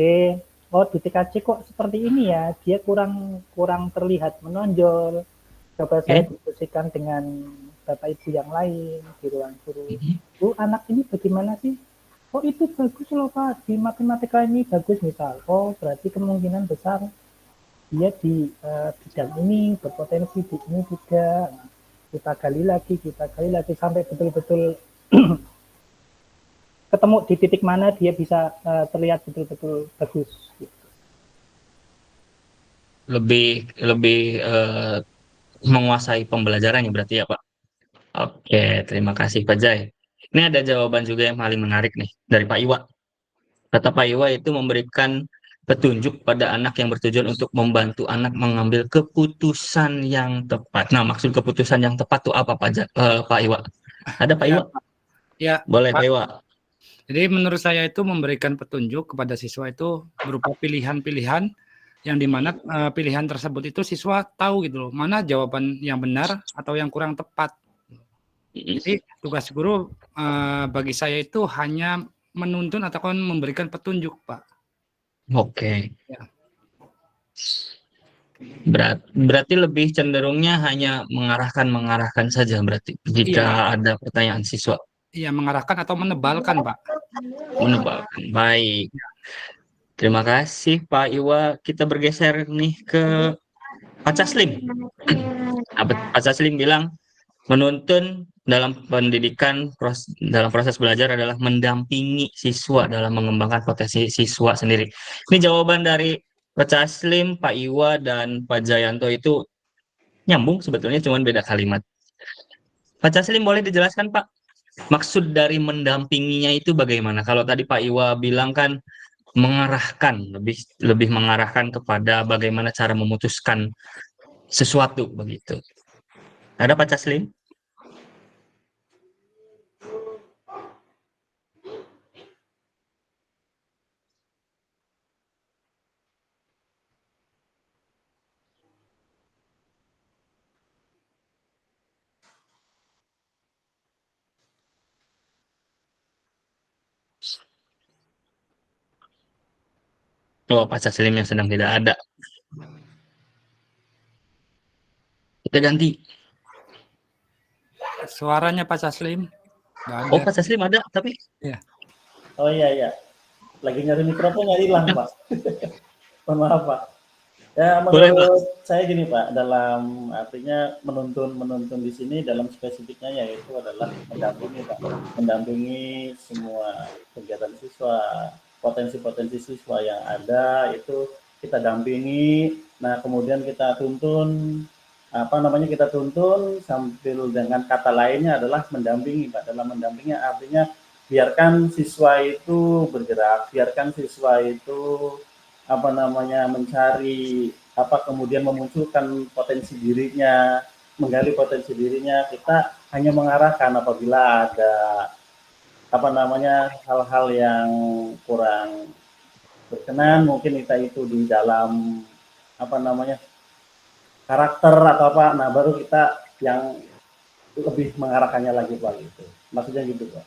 Speaker 5: di TKJ kok seperti ini ya, dia kurang terlihat menonjol, coba saya diskusikan dengan Bapak Ibu yang lain di ruang guru, Bu, anak ini bagaimana sih? Oh, itu bagus loh Pak, di matematika ini bagus misal. Oh, berarti kemungkinan besar dia di bidang ini berpotensi, di ini juga. Kita gali lagi sampai betul-betul ketemu di titik mana dia bisa terlihat betul-betul bagus. Gitu.
Speaker 1: Lebih menguasai pembelajarannya berarti ya Pak? Oke, terima kasih Pak Jai. Ini ada jawaban juga yang paling menarik nih dari Pak Iwa. Kata Pak Iwa itu memberikan petunjuk pada anak yang bertujuan untuk membantu anak mengambil keputusan yang tepat. Nah, maksud keputusan yang tepat itu apa Pak Iwa? Ada Pak Iwa?
Speaker 8: Ya,
Speaker 1: boleh Pak Iwa.
Speaker 8: Jadi menurut saya itu memberikan petunjuk kepada siswa itu berupa pilihan-pilihan yang dimana pilihan tersebut itu siswa tahu gitu loh, mana jawaban yang benar atau yang kurang tepat. Jadi tugas guru bagi saya itu hanya menuntun atau memberikan petunjuk, Pak.
Speaker 1: Oke.
Speaker 8: Ya.
Speaker 1: Berarti lebih cenderungnya hanya mengarahkan saja berarti jika ada pertanyaan siswa.
Speaker 8: Iya, mengarahkan atau menebalkan, Pak.
Speaker 1: Menebalkan. Baik. Terima kasih Pak Iwa. Kita bergeser nih ke Pak Caslim. Pak Caslim bilang menuntun dalam pendidikan dalam proses belajar adalah mendampingi siswa dalam mengembangkan potensi siswa sendiri. Ini jawaban dari Pak Caslim, Pak Iwa, dan Pak Jayanto itu nyambung sebetulnya, cuman beda kalimat. Pak Caslim boleh dijelaskan Pak, maksud dari mendampinginya itu bagaimana? Kalau tadi Pak Iwa bilang kan mengarahkan, lebih mengarahkan kepada bagaimana cara memutuskan sesuatu begitu. Ada Pak Caslim? Oh, Pak Caslim yang sedang tidak ada. Kita ganti.
Speaker 8: Suaranya Pak Caslim.
Speaker 1: Oh, Pak Caslim ada, tapi...
Speaker 8: Ya.
Speaker 13: Oh iya. Lagi nyari mikrofonnya hilang, Pak. Mohon maaf, Pak. Ya, menurut saya gini, Pak, dalam artinya menuntun di sini dalam spesifiknya yaitu adalah mendampingi, Pak. Mendampingi semua kegiatan siswa, potensi-potensi siswa yang ada itu kita dampingi. Nah, kemudian kita tuntun kita tuntun sambil dengan kata lainnya adalah mendampingi, Pak. Dalam mendampingi artinya biarkan siswa itu bergerak, biarkan siswa itu mencari kemudian memunculkan potensi dirinya, menggali potensi dirinya. Kita hanya mengarahkan apabila ada hal-hal yang kurang berkenan, mungkin kita itu di dalam karakter atau nah baru kita yang lebih mengarahkannya lagi, Pak, gitu. Maksudnya gitu, Pak.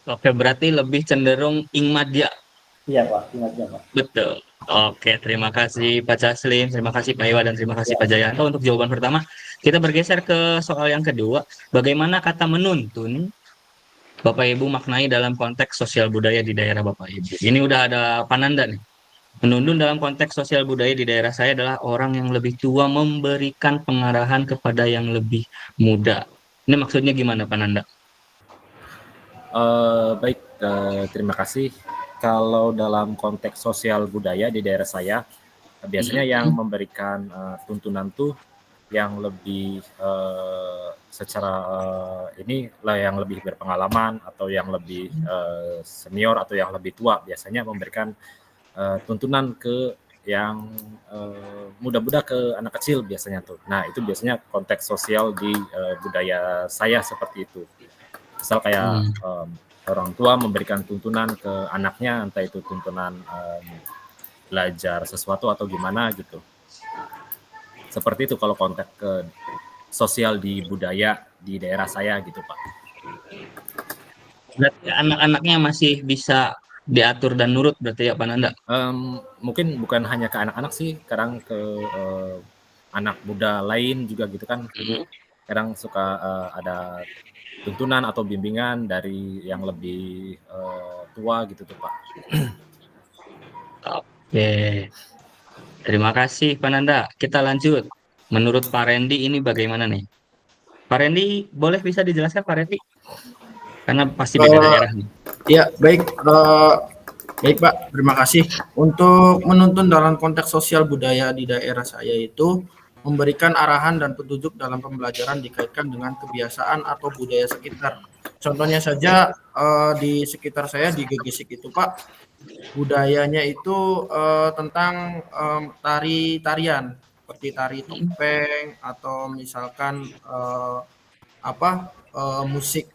Speaker 1: Oke, berarti lebih cenderung ingmadya.
Speaker 13: Iya, Pak, ingmadya, Pak.
Speaker 1: Betul. Oke, terima kasih Pak Caslim, terima kasih Pak Iwa, dan terima kasih Pak Jayanto untuk jawaban pertama. Kita bergeser ke soal yang kedua. Bagaimana kata menuntun Bapak Ibu maknai dalam konteks sosial budaya di daerah Bapak Ibu? Ini udah ada Pananda nih. Menuntun dalam konteks sosial budaya di daerah saya adalah orang yang lebih tua memberikan pengarahan kepada yang lebih muda. Ini maksudnya gimana, Pananda?
Speaker 3: Baik, terima kasih. Kalau dalam konteks sosial budaya di daerah saya, biasanya yang memberikan tuntunan tuh yang lebih yang lebih berpengalaman atau yang lebih senior atau yang lebih tua, biasanya memberikan tuntunan ke yang muda-muda ke anak kecil biasanya tuh. Nah, itu biasanya konteks sosial di budaya saya seperti itu. Misal kayak orang tua memberikan tuntunan ke anaknya, entah itu tuntunan belajar sesuatu atau gimana gitu. Seperti itu kalau konteks ke sosial di budaya di daerah saya gitu, Pak.
Speaker 1: Berarti anak-anaknya masih bisa diatur dan nurut berarti ya, Pak Nanda?
Speaker 3: Mungkin bukan hanya ke anak-anak sih, kadang ke anak muda lain juga gitu kan. Kadang suka ada tuntunan atau bimbingan dari yang lebih tua gitu tuh, Pak.
Speaker 1: Oke. Terima kasih Pak Nanda. Kita lanjut. Menurut Pak Rendi ini bagaimana nih? Pak Rendi, boleh bisa dijelaskan Pak Rendi? Karena pasti beda daerah nih.
Speaker 12: Ya, baik. Baik, Pak. Terima kasih. Untuk menuntun dalam konteks sosial budaya di daerah saya itu memberikan arahan dan petunjuk dalam pembelajaran dikaitkan dengan kebiasaan atau budaya sekitar. Contohnya saja di sekitar saya di Gegesik itu, Pak, budayanya itu tentang tarian seperti tari topeng atau misalkan musik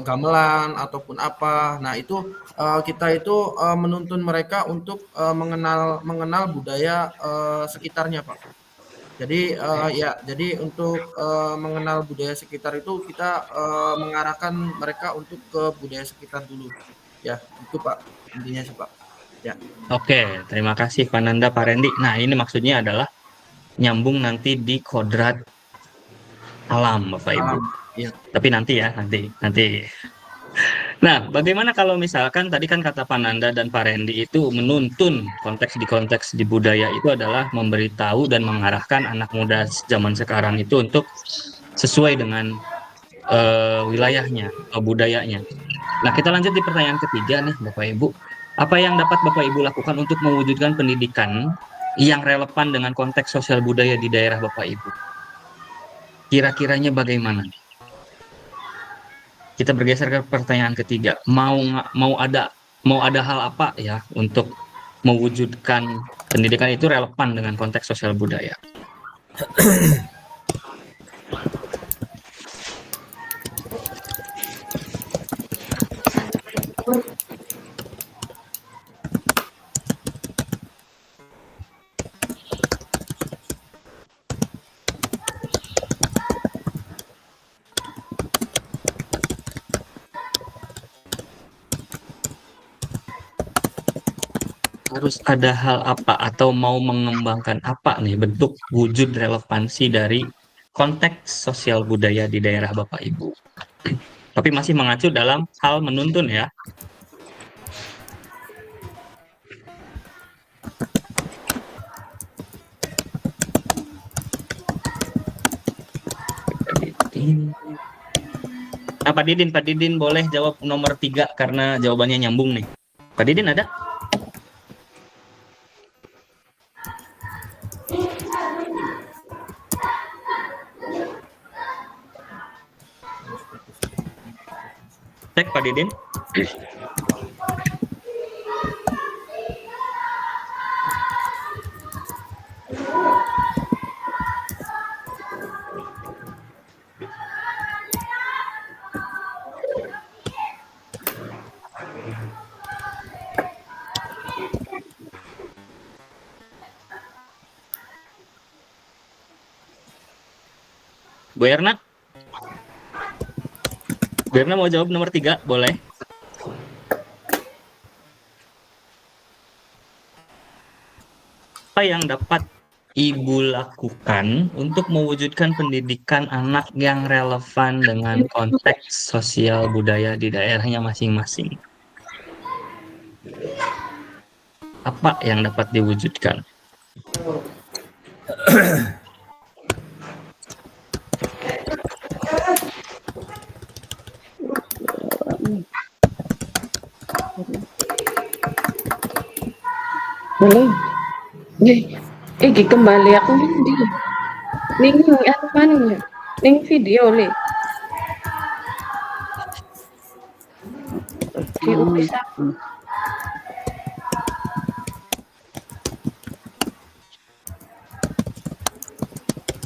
Speaker 12: gamelan ataupun apa. Nah, itu kita itu menuntun mereka untuk mengenal budaya sekitarnya, Pak. Jadi jadi untuk mengenal budaya sekitar itu kita mengarahkan mereka untuk ke budaya sekitar dulu. Ya, itu Pak intinya sih, Pak. Ya.
Speaker 1: Oke, terima kasih Pak Nanda, Pak Rendi. Nah, ini maksudnya adalah nyambung nanti di kodrat alam, Bapak Ibu.
Speaker 12: Iya.
Speaker 1: Tapi nanti ya, nanti. Nah, bagaimana kalau misalkan tadi kan kata Pak Nanda dan Pak Rendi itu menuntun konteks di budaya itu adalah memberitahu dan mengarahkan anak muda zaman sekarang itu untuk sesuai dengan wilayahnya atau budayanya. Nah, kita lanjut di pertanyaan ketiga nih, Bapak Ibu. Apa yang dapat Bapak Ibu lakukan untuk mewujudkan pendidikan yang relevan dengan konteks sosial budaya di daerah Bapak Ibu? Kira-kiranya bagaimana? Kita bergeser ke pertanyaan ketiga. Mau ada hal apa ya untuk mewujudkan pendidikan itu relevan dengan konteks sosial budaya? Harus ada hal apa atau mau mengembangkan apa nih bentuk wujud relevansi dari konteks sosial budaya di daerah Bapak Ibu? Tapi masih mengacu dalam hal menuntun ya. Nah, Pak Didin boleh jawab nomor 3 karena jawabannya nyambung nih. Pak Didin ada? Cek Pak Didin. Bu Erna? Bu Erna mau jawab nomor 3, boleh? Apa yang dapat Ibu lakukan untuk mewujudkan pendidikan anak yang relevan dengan konteks sosial budaya di daerahnya masing-masing? Apa yang dapat diwujudkan?
Speaker 15: Boleh. Kembali aku ndi. Ning apa mana? Ning video le. Bisa.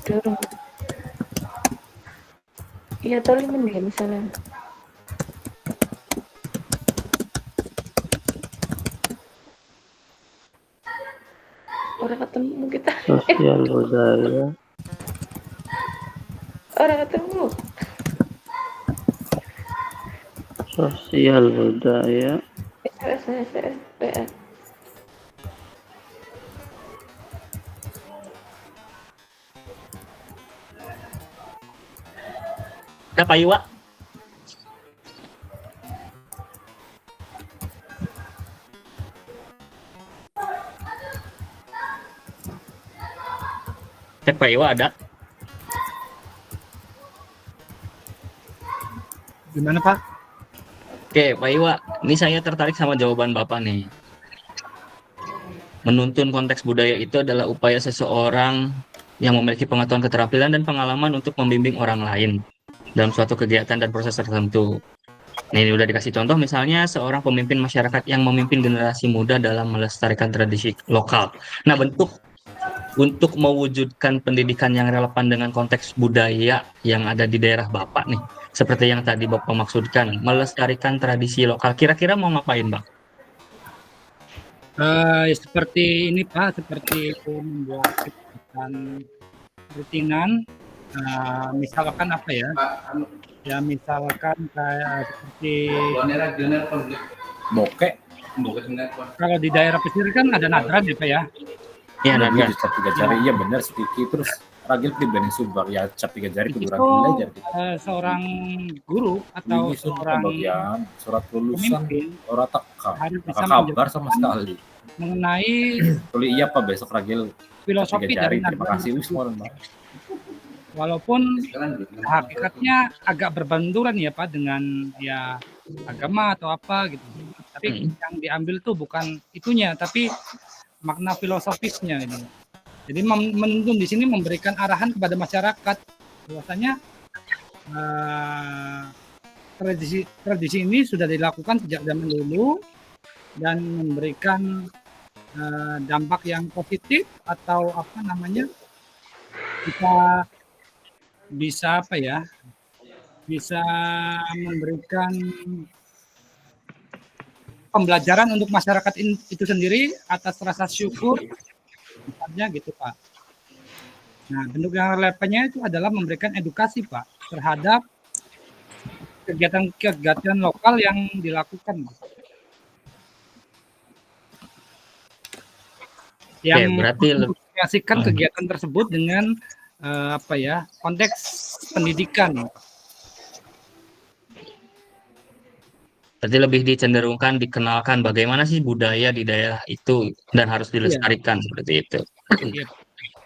Speaker 15: Dorong. Iya toli mending misalnya. Orang ketemu kita.
Speaker 2: Sosial budaya.
Speaker 15: Orang ketemu.
Speaker 2: Sosial budaya.
Speaker 15: SPR.
Speaker 1: Pak Iwa? Cek Pak Iwa ada?
Speaker 8: Gimana Pak?
Speaker 1: Oke, Pak Iwa, ini saya tertarik sama jawaban Bapak nih. Menuntun konteks budaya itu adalah upaya seseorang yang memiliki pengetahuan, keterampilan, dan pengalaman untuk membimbing orang lain dalam suatu kegiatan dan proses tertentu. Nah, ini udah dikasih contoh, misalnya seorang pemimpin masyarakat yang memimpin generasi muda dalam melestarikan tradisi lokal. Nah, bentuk untuk mewujudkan pendidikan yang relevan dengan konteks budaya yang ada di daerah Bapak nih, seperti yang tadi Bapak maksudkan, melestarikan tradisi lokal, kira-kira mau ngapain, Bang?
Speaker 8: Seperti ini Pak, seperti membuat kegiatan rutinan, misalkan apa ya? Ya misalkan kayak seperti bokek. Kalau di daerah pesisir kan ada nadran ya Pak ya?
Speaker 1: Iya, nadran.
Speaker 3: Cap 3 jari, iya benar sedikit. Terus ragil pribadi subak ya cap 3 jari kudu ragil belajar.
Speaker 8: Seorang guru atau seorang
Speaker 3: bagian surat lulusan ora teka kabar sama sekali
Speaker 8: mengenai
Speaker 3: iya Pak besok ragil
Speaker 8: filosofi dari
Speaker 3: terima kasih wis
Speaker 8: walaupun hakikatnya agak berbenturan ya Pak dengan ya agama atau apa gitu, tapi yang diambil tuh bukan itunya tapi makna filosofisnya ini. Jadi menuntun di sini memberikan arahan kepada masyarakat bahwasanya tradisi ini sudah dilakukan sejak zaman dulu dan memberikan dampak yang positif atau apa namanya bisa apa ya, bisa memberikan pembelajaran untuk masyarakat itu sendiri atas rasa syukur misalnya gitu Pak. Nah, bentuk yang relevannya itu adalah memberikan edukasi Pak terhadap kegiatan-kegiatan lokal yang dilakukan. Yang
Speaker 1: berarti
Speaker 8: mengasihkan kegiatan tersebut dengan apa ya, konteks pendidikan.
Speaker 1: Berarti lebih dicenderungkan dikenalkan bagaimana sih budaya di daerah itu dan harus dilestarikan seperti itu.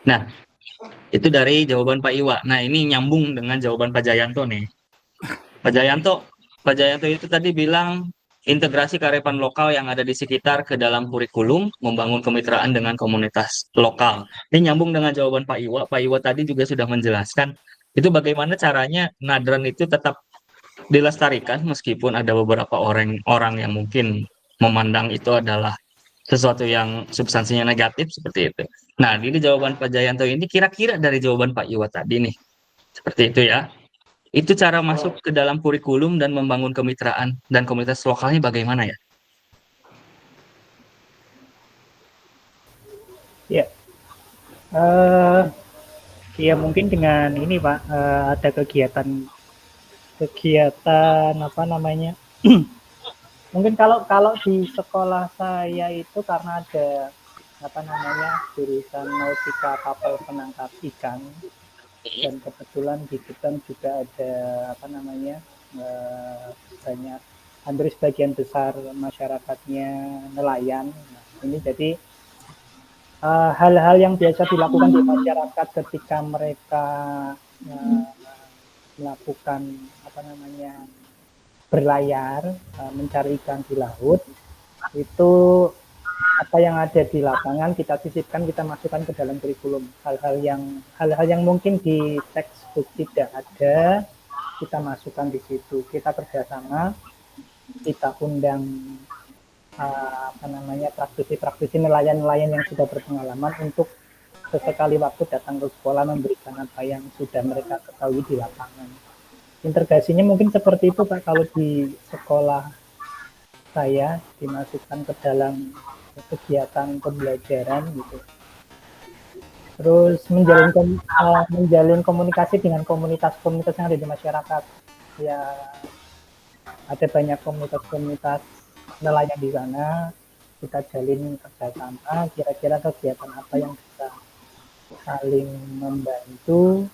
Speaker 1: Nah, itu dari jawaban Pak Iwa. Nah, ini nyambung dengan jawaban Pak Jayanto nih. Pak Jayanto itu tadi bilang integrasi kearifan lokal yang ada di sekitar ke dalam kurikulum, membangun kemitraan dengan komunitas lokal. Ini nyambung dengan jawaban Pak Iwa. Pak Iwa tadi juga sudah menjelaskan itu bagaimana caranya Nadran itu tetap dilestarikan meskipun ada beberapa orang yang mungkin memandang itu adalah sesuatu yang substansinya negatif seperti itu. Nah, ini jawaban Pak Jayanto ini kira-kira dari jawaban Pak Iwa tadi nih. Seperti itu ya. Itu cara masuk ke dalam kurikulum dan membangun kemitraan dan komunitas lokalnya bagaimana ya?
Speaker 5: Ya, ya mungkin dengan ini Pak, ada kegiatan apa namanya? Mungkin kalau di sekolah saya itu karena ada apa namanya jurusan nautika kapal penangkap ikan dan kebetulan di depan juga ada apa namanya banyak hampir sebagian besar masyarakatnya nelayan. Nah, ini jadi hal-hal yang biasa dilakukan di masyarakat ketika mereka melakukan apa namanya berlayar mencari ikan di laut, itu apa yang ada di lapangan kita sisipkan, kita masukkan ke dalam kurikulum. Hal-hal yang mungkin di textbook tidak ada, kita masukkan di situ. Kita kerjasama, kita undang apa namanya praktisi nelayan-nelayan yang sudah berpengalaman untuk sesekali waktu datang ke sekolah memberikan apa yang sudah mereka ketahui di lapangan. Integrasinya mungkin seperti itu Pak, kalau di sekolah saya dimasukkan ke dalam kegiatan pembelajaran gitu. Terus menjalin komunikasi dengan komunitas-komunitas yang ada di masyarakat. Ya ada banyak komunitas-komunitas nelayan di sana, kita jalin kerjasama, kira-kira kegiatan apa yang bisa saling membantu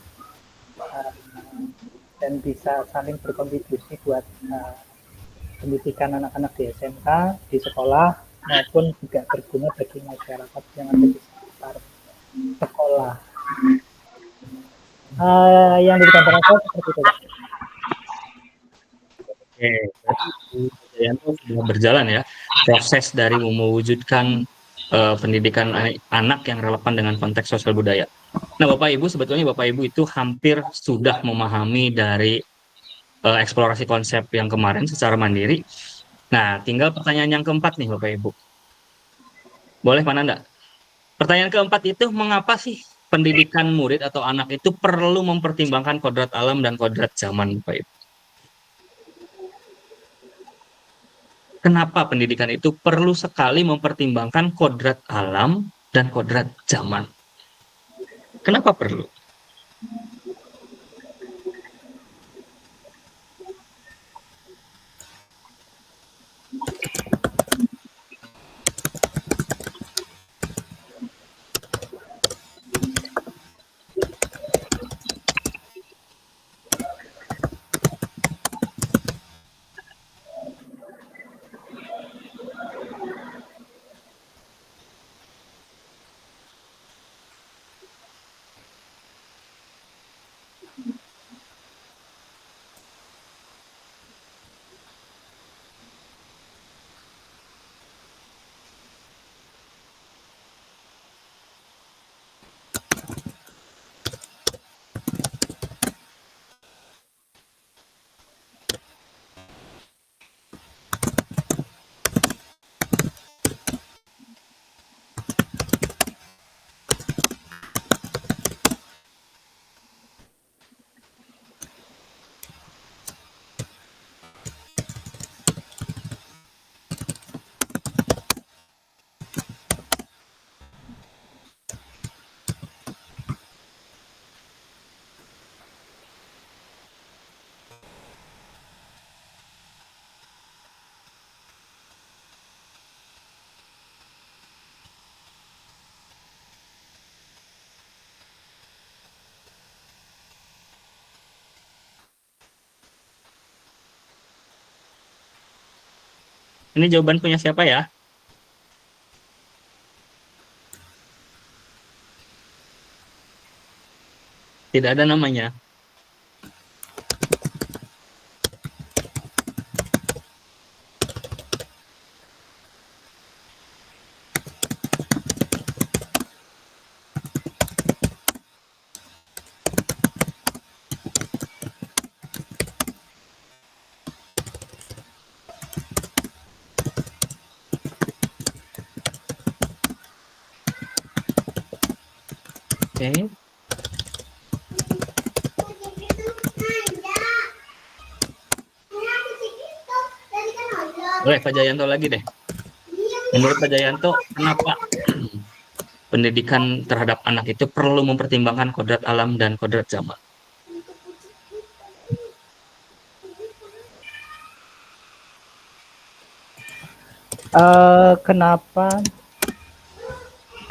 Speaker 5: dan bisa saling berkontribusi buat pendidikan anak-anak di SMK, di sekolah, maupun juga berguna bagi masyarakat yang ada di sekitar sekolah. Yang digambarkan saya seperti itu.
Speaker 1: Oke, Jayanto sudah berjalan ya proses dari mewujudkan pendidikan anak yang relevan dengan konteks sosial budaya. Nah, Bapak Ibu, sebetulnya Bapak Ibu itu hampir sudah memahami dari eksplorasi konsep yang kemarin secara mandiri. Nah, tinggal pertanyaan yang keempat nih Bapak Ibu. Boleh Pak Nanda? Pertanyaan keempat itu, mengapa sih pendidikan murid atau anak itu perlu mempertimbangkan kodrat alam dan kodrat zaman, Bapak Ibu? Kenapa pendidikan itu perlu sekali mempertimbangkan kodrat alam dan kodrat zaman? Kenapa perlu? Ini jawaban punya siapa ya? Tidak ada namanya. Oke. Boleh Pak Jayanto lagi deh. Menurut Pak Jayanto, kenapa pendidikan terhadap anak itu perlu mempertimbangkan kodrat alam dan kodrat zaman?
Speaker 5: Kenapa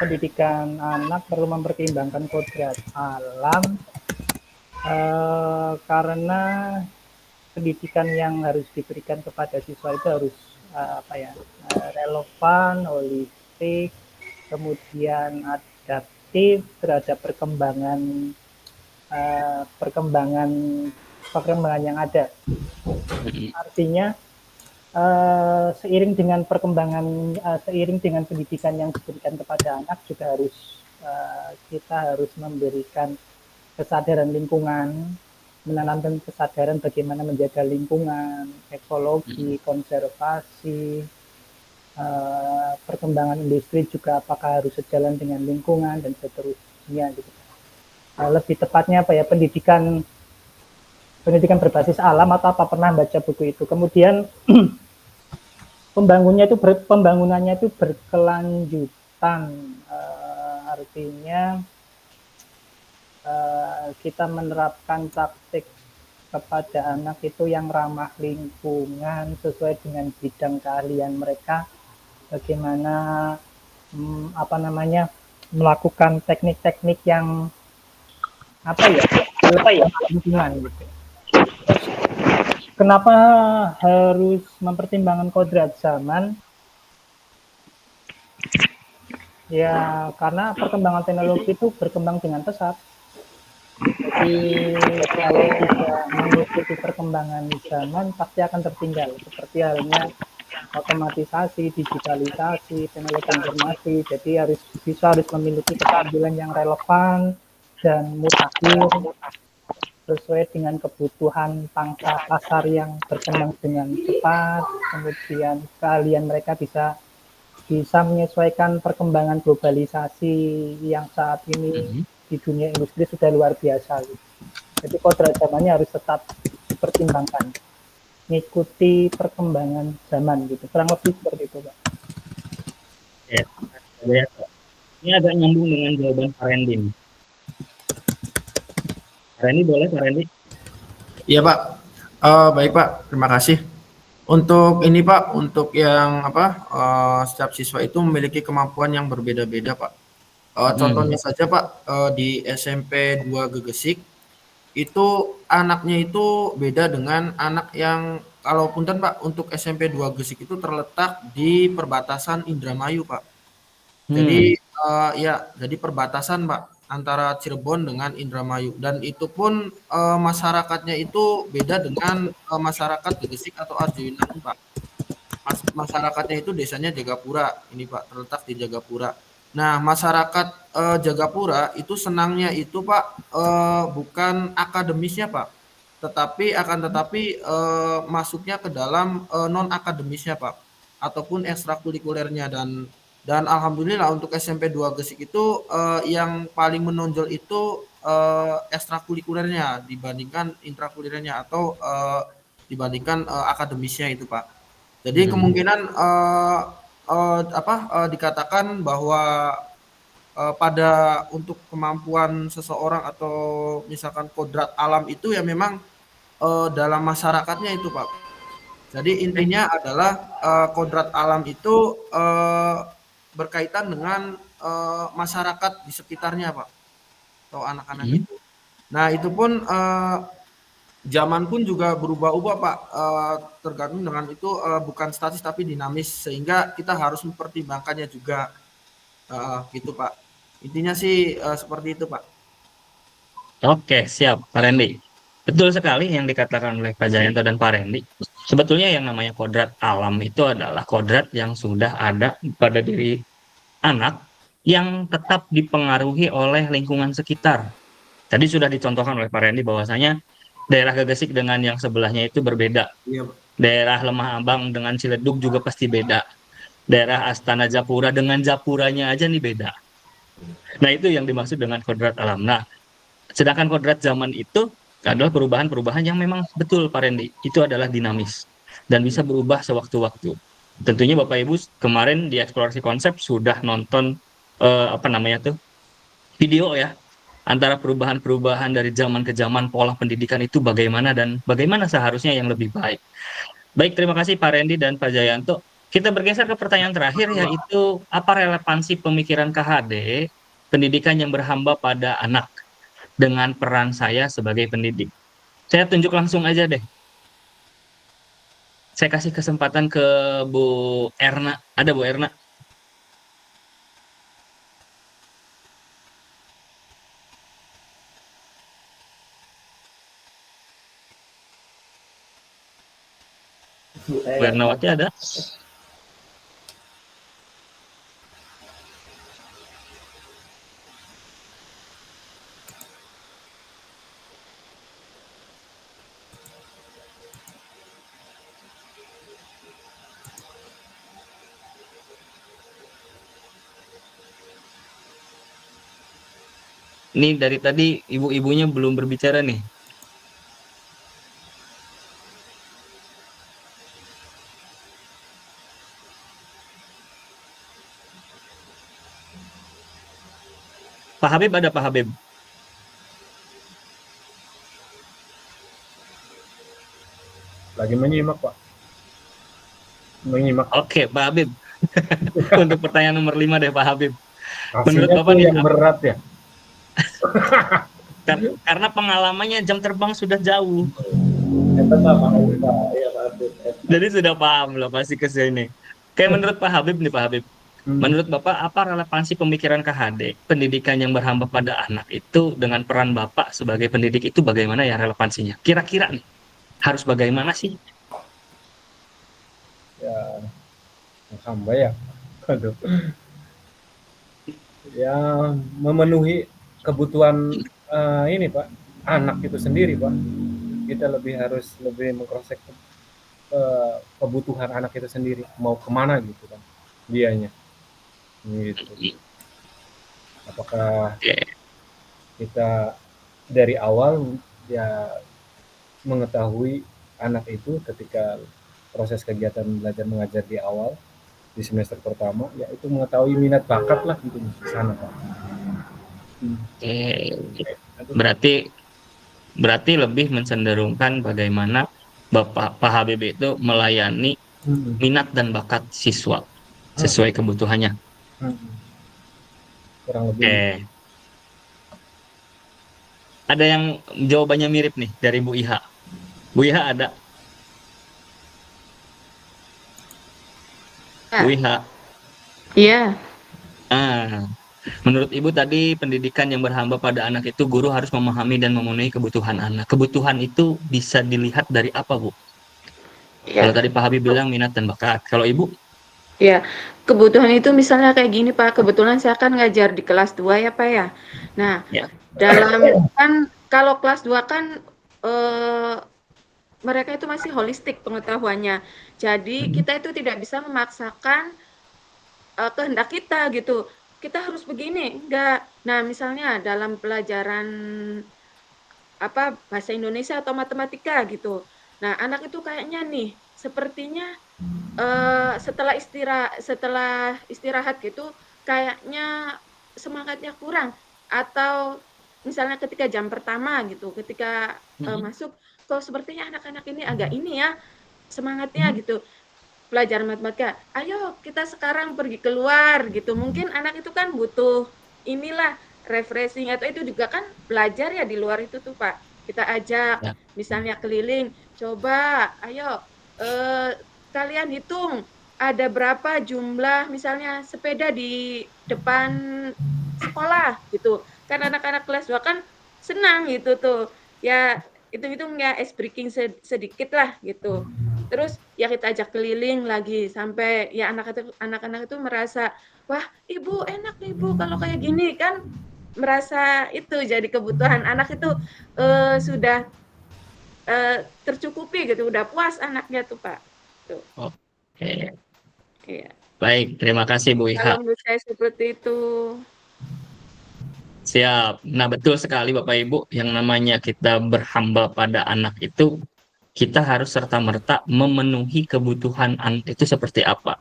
Speaker 5: pendidikan anak perlu mempertimbangkan kodrat alam? Karena pendidikan yang harus diberikan kepada siswa itu harus relevan, holistik, kemudian adaptif terhadap perkembangan yang ada. Artinya seiring dengan pendidikan yang diberikan kepada anak juga kita harus memberikan kesadaran lingkungan, menanamkan kesadaran bagaimana menjaga lingkungan, ekologi, konservasi, perkembangan industri juga apakah harus sejalan dengan lingkungan dan seterusnya gitu. Lebih tepatnya pendidikan berbasis alam atau apa, pernah baca buku itu. Kemudian pembangunannya itu berkelanjutan, artinya kita menerapkan praktik kepada anak itu yang ramah lingkungan sesuai dengan bidang keahlian mereka, bagaimana melakukan teknik-teknik yang lingkungan gitu. Kenapa harus mempertimbangkan kodrat zaman? Ya, karena perkembangan teknologi itu berkembang dengan pesat. Jadi kalau tidak mengikuti perkembangan zaman pasti akan tertinggal. Seperti halnya otomatisasi, digitalisasi, teknologi informasi. Jadi harus memiliki keterampilan yang relevan dan mutakhir sesuai dengan kebutuhan pangsa pasar yang berkembang dengan cepat. Kemudian keahlian mereka bisa menyesuaikan perkembangan globalisasi yang saat ini di dunia industri sudah luar biasa. Jadi kodrat zamannya harus tetap dipertimbangkan, mengikuti perkembangan zaman gitu. Kurang lebih seperti itu, Pak.
Speaker 1: Ya, ini agak nyambung dengan jawaban Pak Randy. Pak Randy boleh, Pak Randy?
Speaker 12: Iya Pak, baik Pak, terima kasih. Untuk ini Pak, untuk yang setiap siswa itu memiliki kemampuan yang berbeda-beda Pak. Contohnya saja Pak, di SMP 2 Gegesik itu anaknya itu beda dengan anak yang kalau punten Pak, untuk SMP 2 Gegesik itu terletak di perbatasan Indramayu Pak. Jadi jadi perbatasan Pak antara Cirebon dengan Indramayu, dan itu pun masyarakatnya itu beda dengan masyarakat Gegesik atau Arjuwinan Pak. Masyarakatnya itu desanya Jagapura ini Pak, terletak di Jagapura. Nah, masyarakat Jagapura itu senangnya itu Pak bukan akademisnya Pak, tetapi masuknya ke dalam non akademisnya Pak, ataupun ekstrakurikulernya, dan alhamdulillah untuk SMP 2 Gesik itu yang paling menonjol itu ekstrakurikulernya dibandingkan intrakurikulernya atau dibandingkan akademisnya itu Pak. Jadi kemungkinan dikatakan bahwa pada untuk kemampuan seseorang atau misalkan kodrat alam itu ya memang dalam masyarakatnya itu Pak. Jadi intinya adalah kodrat alam itu berkaitan dengan masyarakat di sekitarnya Pak, atau anak-anak itu. Nah itu pun zaman pun juga berubah-ubah Pak, tergantung dengan itu bukan statis tapi dinamis, sehingga kita harus mempertimbangkannya juga gitu Pak. Intinya sih seperti itu Pak.
Speaker 1: Oke, siap Pak Randy. Betul sekali yang dikatakan oleh Pak Jayanto dan Pak Randy. Sebetulnya yang namanya kodrat alam itu adalah kodrat yang sudah ada pada diri anak yang tetap dipengaruhi oleh lingkungan sekitar. Tadi sudah dicontohkan oleh Pak Randy bahwasanya daerah Gegesik dengan yang sebelahnya itu berbeda.
Speaker 12: Iya,
Speaker 1: Daerah Lemah Abang dengan Ciledug juga pasti beda. Daerah Astana Japura dengan Japuranya aja nih beda. Nah, itu yang dimaksud dengan kodrat alam. Nah, sedangkan kodrat zaman itu adalah perubahan-perubahan yang memang betul, Pak Randy. Itu adalah dinamis dan bisa berubah sewaktu-waktu. Tentunya Bapak Ibu kemarin di eksplorasi konsep sudah nonton video ya, antara perubahan-perubahan dari zaman ke zaman, pola pendidikan itu bagaimana dan bagaimana seharusnya yang lebih baik. Baik, terima kasih Pak Randy dan Pak Jayanto. Kita bergeser ke pertanyaan terakhir, yaitu apa relevansi pemikiran KHD pendidikan yang berhamba pada anak dengan peran saya sebagai pendidik. Saya tunjuk langsung aja deh. Saya kasih kesempatan ke Bu Erna. Ada Bu Erna? Bu Ernawati ada? Ini dari tadi ibu-ibunya belum berbicara nih. Pak Habib ada, Pak Habib?
Speaker 9: Lagi menyimak, Pak. Menyimak.
Speaker 1: Oke, Pak Habib. Untuk pertanyaan nomor 5 deh, Pak Habib.
Speaker 9: Menurut Bapak nih, yang berat ya?
Speaker 1: Karena pengalamannya jam terbang sudah jauh. Jadi sudah paham loh pasti ke sini. Kayak menurut Pak Habib nih, Pak Habib. Menurut Bapak, apa relevansi pemikiran KHD, pendidikan yang berhamba pada anak itu dengan peran Bapak sebagai pendidik itu bagaimana ya relevansinya? Kira-kira nih, harus bagaimana sih?
Speaker 9: Ya, hamba ya. Aduh. Ya, memenuhi kebutuhan ini Pak, anak itu sendiri Pak. Kita harus lebih mengcross-check kebutuhan anak itu sendiri, mau kemana gitu kan dianya. Gitu. Apakah kita dari awal ya mengetahui anak itu ketika proses kegiatan belajar mengajar di awal di semester pertama, ya itu mengetahui minat bakat lah gitu di sana Pak.
Speaker 1: Berarti lebih mencenderungkan bagaimana Bapak Pak Habib itu melayani minat dan bakat siswa sesuai kebutuhannya.
Speaker 9: Kurang lebih.
Speaker 1: Ada yang jawabannya mirip nih dari Bu Iha. Bu Iha ada? Bu Iha.
Speaker 15: Iya.
Speaker 1: Menurut Ibu tadi pendidikan yang berhamba pada anak itu guru harus memahami dan memenuhi kebutuhan anak. Kebutuhan itu bisa dilihat dari apa, Bu?
Speaker 15: Ya.
Speaker 1: Kalau tadi Pak Habib bilang minat dan bakat. Kalau Ibu?
Speaker 15: Ya, kebutuhan itu misalnya kayak gini Pak, kebetulan saya kan ngajar di kelas 2 ya Pak ya. Nah, dalam kan kalau kelas 2 kan mereka itu masih holistik pengetahuannya. Jadi kita itu tidak bisa memaksakan kehendak kita gitu. Kita harus begini, enggak. Nah, misalnya dalam pelajaran bahasa Indonesia atau matematika gitu. Nah, anak itu kayaknya nih sepertinya setelah istirahat gitu kayaknya semangatnya kurang, atau misalnya ketika jam pertama gitu, ketika masuk kok sepertinya anak-anak ini agak ini ya semangatnya gitu. Pelajaran matematika, ayo kita sekarang pergi keluar gitu. Mungkin anak itu kan butuh inilah refreshing, atau itu juga kan belajar ya di luar itu tuh Pak. Kita ajak misalnya keliling, coba ayo kalian hitung ada berapa jumlah misalnya sepeda di depan sekolah gitu. Kan anak-anak kelas 2 kan senang gitu tuh. Ya hitung-hitung ya ice breaking sedikit lah gitu. Terus ya kita ajak keliling lagi sampai ya anak-anak itu merasa, wah ibu enak nih Bu kalau kayak gini, kan merasa itu jadi kebutuhan anak itu sudah tercukupi gitu, udah puas anaknya tuh Pak. Tuh.
Speaker 1: Oke.
Speaker 15: Iya.
Speaker 1: Baik, terima kasih Bu Iha.
Speaker 15: Kalau menurut saya seperti itu.
Speaker 1: Siap. Nah, betul sekali Bapak Ibu, yang namanya kita berhamba pada anak itu, kita harus serta-merta memenuhi kebutuhan anak itu seperti apa.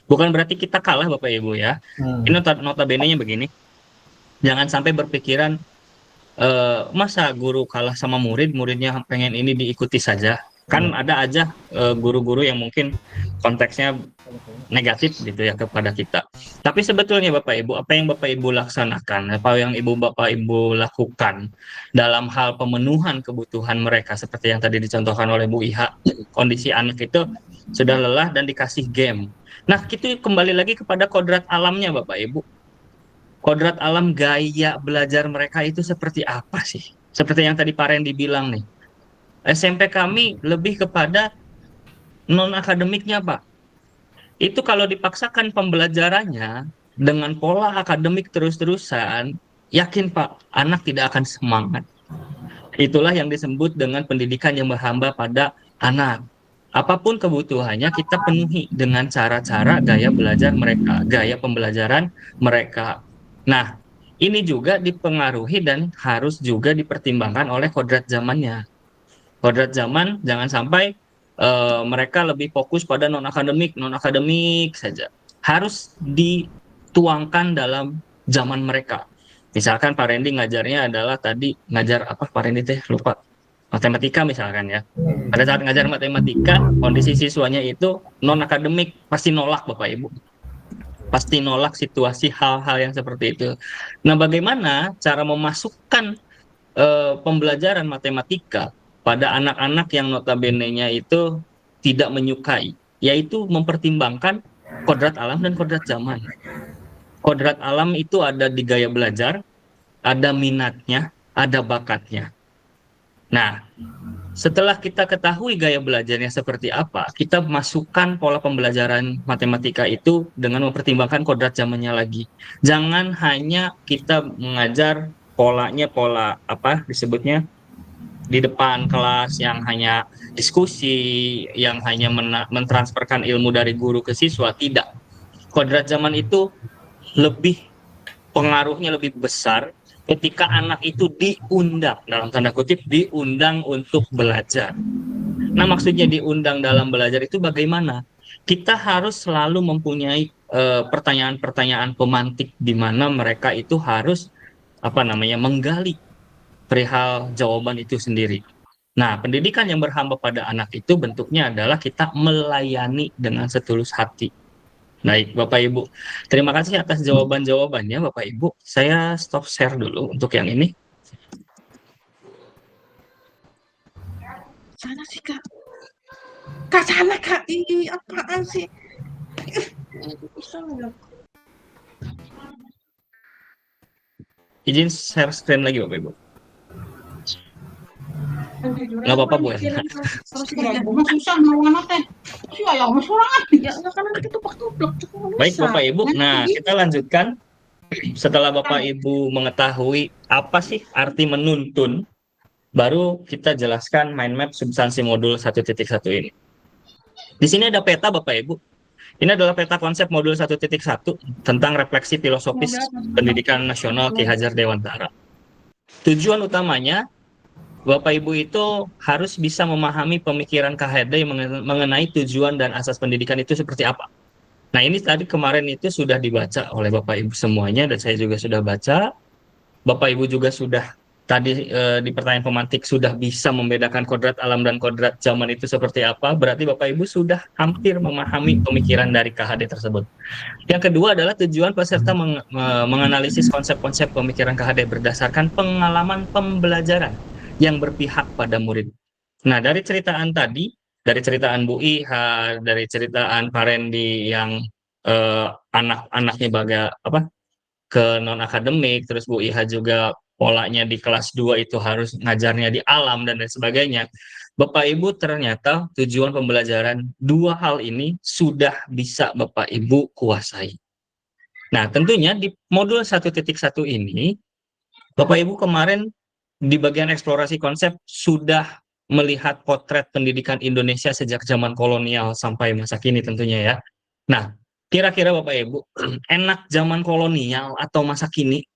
Speaker 1: Bukan berarti kita kalah Bapak Ibu ya. Ini notabene-nya begini, jangan sampai berpikiran, masa guru kalah sama murid, muridnya pengen ini diikuti saja. Kan ada aja guru-guru yang mungkin konteksnya negatif gitu ya kepada kita. Tapi sebetulnya Bapak Ibu, apa yang Bapak Ibu laksanakan, apa yang Bapak Ibu lakukan dalam hal pemenuhan kebutuhan mereka, seperti yang tadi dicontohkan oleh Bu Iha, kondisi anak itu sudah lelah dan dikasih game. Nah, itu kembali lagi kepada kodrat alamnya Bapak Ibu. Kodrat alam gaya belajar mereka itu seperti apa sih? Seperti yang tadi Pak Randy bilang nih, SMP kami lebih kepada non-akademiknya Pak. Itu kalau dipaksakan pembelajarannya dengan pola akademik terus-terusan, yakin Pak, anak tidak akan semangat. Itulah yang disebut dengan pendidikan yang berhamba pada anak. Apapun kebutuhannya kita penuhi dengan cara-cara gaya belajar mereka, gaya pembelajaran mereka. Nah, ini juga dipengaruhi dan harus juga dipertimbangkan oleh kodrat zamannya. Kodrat zaman jangan sampai mereka lebih fokus pada non-akademik saja. Harus dituangkan dalam zaman mereka. Misalkan Pak Randy ngajarnya adalah tadi ngajar apa Pak Randy teh lupa. Matematika misalkan ya. Pada saat ngajar matematika, kondisi siswanya itu non-akademik, pasti nolak Bapak Ibu. Pasti nolak situasi hal-hal yang seperti itu. Nah, bagaimana cara memasukkan pembelajaran matematika pada anak-anak yang notabene-nya itu tidak menyukai, yaitu mempertimbangkan kodrat alam dan kodrat zaman. Kodrat alam itu ada di gaya belajar, ada minatnya, ada bakatnya. Nah, setelah kita ketahui gaya belajarnya seperti apa, kita masukkan pola pembelajaran matematika itu dengan mempertimbangkan kodrat zamannya lagi. Jangan hanya kita mengajar polanya pola apa disebutnya di depan kelas yang hanya diskusi, yang hanya mentransferkan ilmu dari guru ke siswa. Tidak. Kodrat zaman itu pengaruhnya lebih besar ketika anak itu diundang, dalam tanda kutip diundang untuk belajar. Nah, maksudnya diundang dalam belajar itu bagaimana? Kita harus selalu mempunyai pertanyaan-pertanyaan pemantik di mana mereka itu harus menggali perihal jawaban itu sendiri. Nah, pendidikan yang berhamba pada anak itu bentuknya adalah kita melayani dengan setulus hati. Baik, Bapak Ibu. Terima kasih atas jawaban-jawabannya, Bapak Ibu. Saya stop share dulu untuk yang ini.
Speaker 7: Sana sih, Kak. Kak, sana, Kak. Ih, apaan sih? Bisa nggak?
Speaker 1: Izin share screen lagi, Bapak Ibu. Nggak apa-apa, Bu.
Speaker 7: Susah mau teh. Ya, kan anak itu pak-tuplak.
Speaker 1: Baik, Bapak Ibu. Nah, kita lanjutkan. Setelah Bapak Ibu mengetahui apa sih arti menuntun, baru kita jelaskan mind map substansi modul 1.1 ini. Di sini ada peta, Bapak Ibu. Ini adalah peta konsep modul 1.1 tentang refleksi filosofis pendidikan nasional Ki Hajar Dewantara. Tujuan utamanya, Bapak Ibu itu harus bisa memahami pemikiran KHD mengenai tujuan dan asas pendidikan itu seperti apa. Nah, ini tadi kemarin itu sudah dibaca oleh Bapak Ibu semuanya, dan saya juga sudah baca. Bapak Ibu juga sudah tadi di pertanyaan pemantik sudah bisa membedakan kodrat alam dan kodrat zaman itu seperti apa. Berarti Bapak Ibu sudah hampir memahami pemikiran dari KHD tersebut. Yang kedua adalah tujuan peserta menganalisis konsep-konsep pemikiran KHD berdasarkan pengalaman pembelajaran yang berpihak pada murid. Nah, dari ceritaan tadi, dari ceritaan Bu Iha, dari ceritaan Pak Randy yang anak-anaknya ke non-akademik, terus Bu Iha juga polanya di kelas 2 itu harus ngajarnya di alam dan lain sebagainya. Bapak Ibu ternyata tujuan pembelajaran dua hal ini sudah bisa Bapak Ibu kuasai. Nah, tentunya di modul 1.1 ini, Bapak Ibu kemarin di bagian eksplorasi konsep sudah melihat potret pendidikan Indonesia sejak zaman kolonial sampai masa kini tentunya ya. Nah, Kira-kira Bapak Ibu, enak zaman kolonial atau masa kini?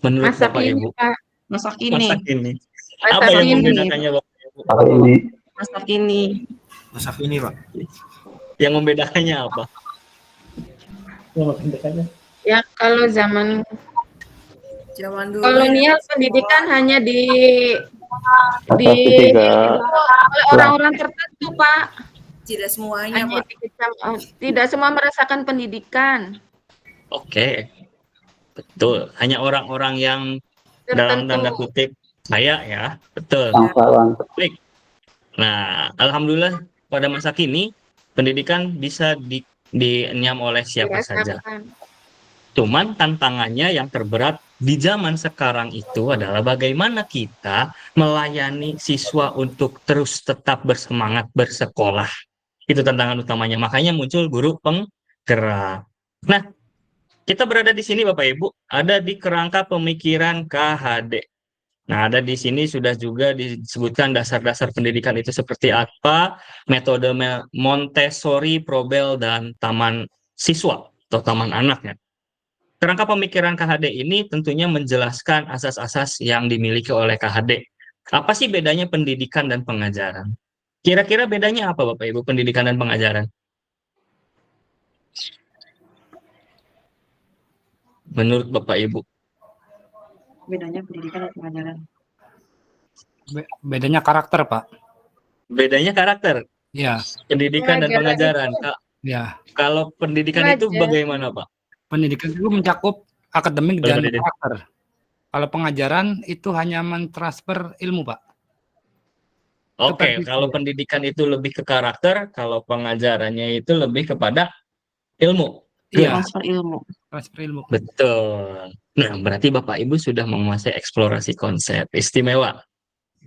Speaker 1: Menurut
Speaker 7: Masa
Speaker 1: Bapak
Speaker 7: kini,
Speaker 1: Ibu,
Speaker 7: Pak. Masa
Speaker 1: masa
Speaker 7: kini.
Speaker 1: kini.
Speaker 7: Masa
Speaker 1: Apa yang
Speaker 7: kini.
Speaker 1: membedakannya Bapak Ibu?
Speaker 7: Masa kini.
Speaker 3: Masa kini, Pak.
Speaker 1: Yang membedakannya apa?
Speaker 15: Ya kalau zaman
Speaker 14: Zaman dulu
Speaker 15: kolonial
Speaker 14: ya.
Speaker 15: pendidikan hanya di
Speaker 2: Tiga.
Speaker 15: oleh orang-orang tertentu, Pak.
Speaker 14: Tidak semuanya,
Speaker 15: Hanya
Speaker 14: Pak.
Speaker 15: tidak semua merasakan pendidikan.
Speaker 1: Oke, betul. Hanya orang-orang yang dalam tanda kutip kaya ya, betul.
Speaker 2: Bangsawan.
Speaker 1: Baik. Nah, alhamdulillah pada masa kini pendidikan bisa dinyam oleh siapa saja.
Speaker 15: Dirasakan.
Speaker 1: Cuman tantangannya yang terberat di zaman sekarang itu adalah bagaimana kita melayani siswa untuk terus tetap bersemangat bersekolah. Itu tantangan utamanya. Makanya muncul guru penggerak. Nah, kita berada di sini Bapak Ibu, ada di kerangka pemikiran KHD. Nah, ada di sini sudah juga disebutkan dasar-dasar pendidikan itu seperti apa, metode Montessori, Probel, dan taman siswa atau taman anaknya. Kerangka pemikiran KHD ini tentunya menjelaskan asas-asas yang dimiliki oleh KHD. Apa sih bedanya pendidikan dan pengajaran? Kira-kira bedanya apa Bapak Ibu pendidikan dan pengajaran? Menurut Bapak Ibu?
Speaker 7: Bedanya pendidikan dan pengajaran.
Speaker 8: Bedanya karakter, Pak.
Speaker 1: Bedanya karakter.
Speaker 8: Ya.
Speaker 1: Pendidikan dan pengajaran.
Speaker 8: Ya.
Speaker 1: Kalau pendidikan itu bagaimana, Pak?
Speaker 8: Pendidikan itu mencakup akademik dan
Speaker 1: Pendidikan.
Speaker 8: karakter. Kalau pengajaran itu hanya mentransfer ilmu, Pak.
Speaker 1: Oke, kalau pendidikan itu lebih ke karakter, kalau pengajarannya itu lebih kepada ilmu.
Speaker 8: Iya.
Speaker 7: Transfer ilmu.
Speaker 8: Transfer ilmu.
Speaker 1: Betul. Nah, berarti Bapak Ibu sudah menguasai eksplorasi konsep. Istimewa.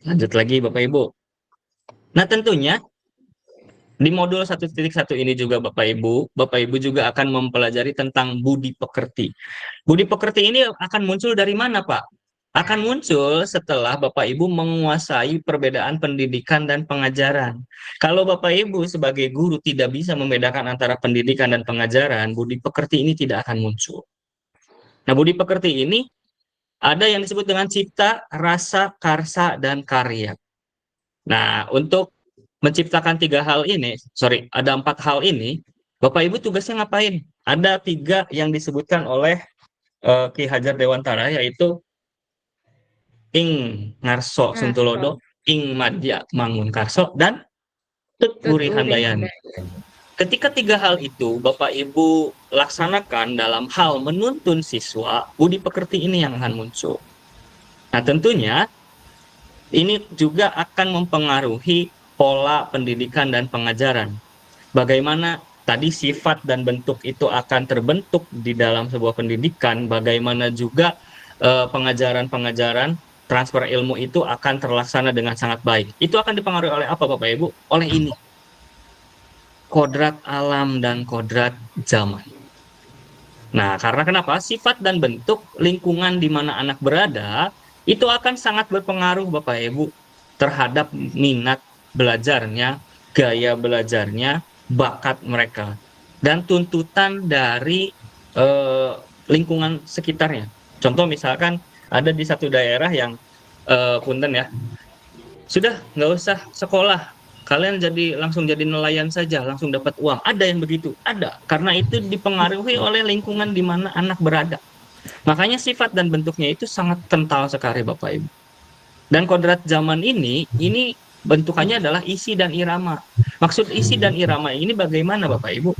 Speaker 1: Lanjut lagi Bapak Ibu. Nah, tentunya di modul 1.1 ini juga Bapak Ibu juga akan mempelajari tentang budi pekerti. Budi pekerti ini akan muncul dari mana, Pak? Akan muncul setelah Bapak Ibu menguasai perbedaan pendidikan dan pengajaran. Kalau Bapak Ibu sebagai guru tidak bisa membedakan antara pendidikan dan pengajaran, budi pekerti ini tidak akan muncul. Nah, budi pekerti ini ada yang disebut dengan cipta, rasa, karsa, dan karya. Nah, untuk menciptakan ada 4 hal ini, Bapak Ibu tugasnya ngapain? Ada 3 yang disebutkan oleh Ki Hajar Dewantara, yaitu ing ngarso suntulodo, ing madya mangun karso, dan tuturi handayani. Ketika 3 hal itu Bapak Ibu laksanakan dalam hal menuntun siswa, budi pekerti ini yang akan muncul. Nah, tentunya ini juga akan mempengaruhi pola pendidikan dan pengajaran. Bagaimana tadi sifat dan bentuk itu akan terbentuk di dalam sebuah pendidikan, bagaimana juga pengajaran-pengajaran transfer ilmu itu akan terlaksana dengan sangat baik. Itu akan dipengaruhi oleh apa Bapak Ibu? Oleh ini. Kodrat alam dan kodrat zaman. Nah, karena kenapa? Sifat dan bentuk lingkungan di mana anak berada itu akan sangat berpengaruh Bapak Ibu terhadap minat belajarnya, gaya belajarnya, bakat mereka, dan tuntutan dari lingkungan sekitarnya. Contoh misalkan ada di satu daerah yang punten ya, sudah nggak usah sekolah, kalian langsung jadi nelayan saja, langsung dapat uang. Ada yang begitu, ada. Karena itu dipengaruhi oleh lingkungan di mana anak berada. Makanya sifat dan bentuknya itu sangat kental sekali Bapak Ibu. Dan kodrat zaman ini bentukannya adalah isi dan irama. Maksud isi dan irama ini bagaimana Bapak Ibu?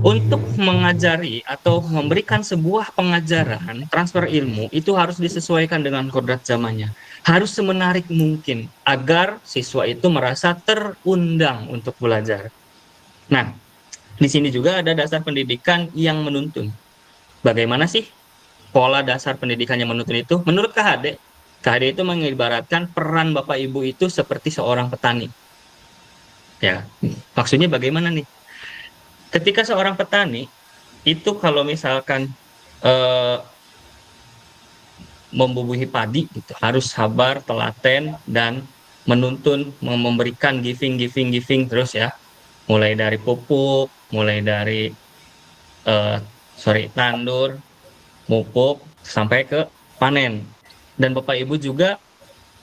Speaker 1: Untuk mengajari atau memberikan sebuah pengajaran, transfer ilmu, itu harus disesuaikan dengan kodrat zamannya. Harus semenarik mungkin agar siswa itu merasa terundang untuk belajar. Nah, di sini juga ada dasar pendidikan yang menuntun. Bagaimana sih pola dasar pendidikan yang menuntun itu? Menurut KHD itu mengibaratkan peran Bapak Ibu itu seperti seorang petani. Ya, maksudnya bagaimana nih? Ketika seorang petani itu kalau misalkan membubuhi padi gitu, harus sabar, telaten, dan menuntun, memberikan giving terus ya. mulai dari pupuk, mulai dari tandur, pupuk sampai ke panen. Dan Bapak Ibu juga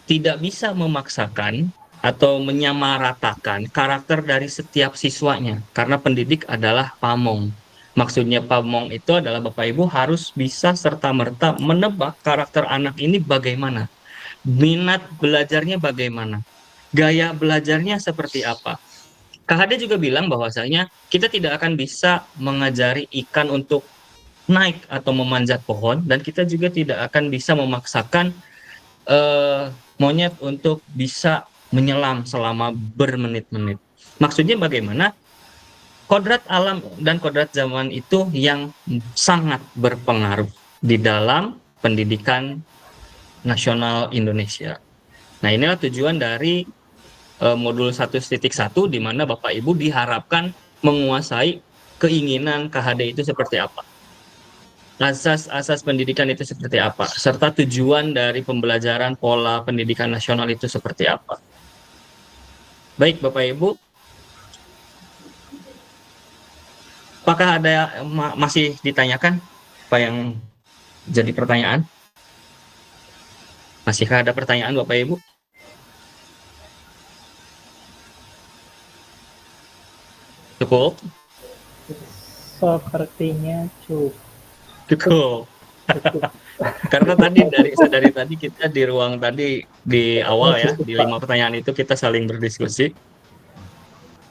Speaker 1: tidak bisa memaksakan atau menyamaratakan karakter dari setiap siswanya karena pendidik adalah pamong. Maksudnya pamong itu adalah Bapak Ibu harus bisa serta-merta menebak karakter anak ini bagaimana, minat belajarnya bagaimana, gaya belajarnya seperti apa. KHD juga bilang bahwasanya kita tidak akan bisa mengajari ikan untuk naik atau memanjat pohon, dan kita juga tidak akan bisa memaksakan monyet untuk bisa menyelam selama bermenit-menit. Maksudnya bagaimana? Kodrat alam dan kodrat zaman itu yang sangat berpengaruh di dalam pendidikan nasional Indonesia. Nah, inilah tujuan dari modul 1.1 di mana Bapak Ibu diharapkan menguasai keinginan KHD itu seperti apa. Asas-asas pendidikan itu seperti apa, serta tujuan dari pembelajaran pola pendidikan nasional itu seperti apa. Baik Bapak Ibu, apakah ada masih ditanyakan apa yang jadi pertanyaan? Masihkah ada pertanyaan Bapak Ibu? Cukup?
Speaker 5: Sepertinya cukup.
Speaker 1: Karena dari tadi kita di ruang tadi di awal ya, di 5 pertanyaan itu kita saling berdiskusi.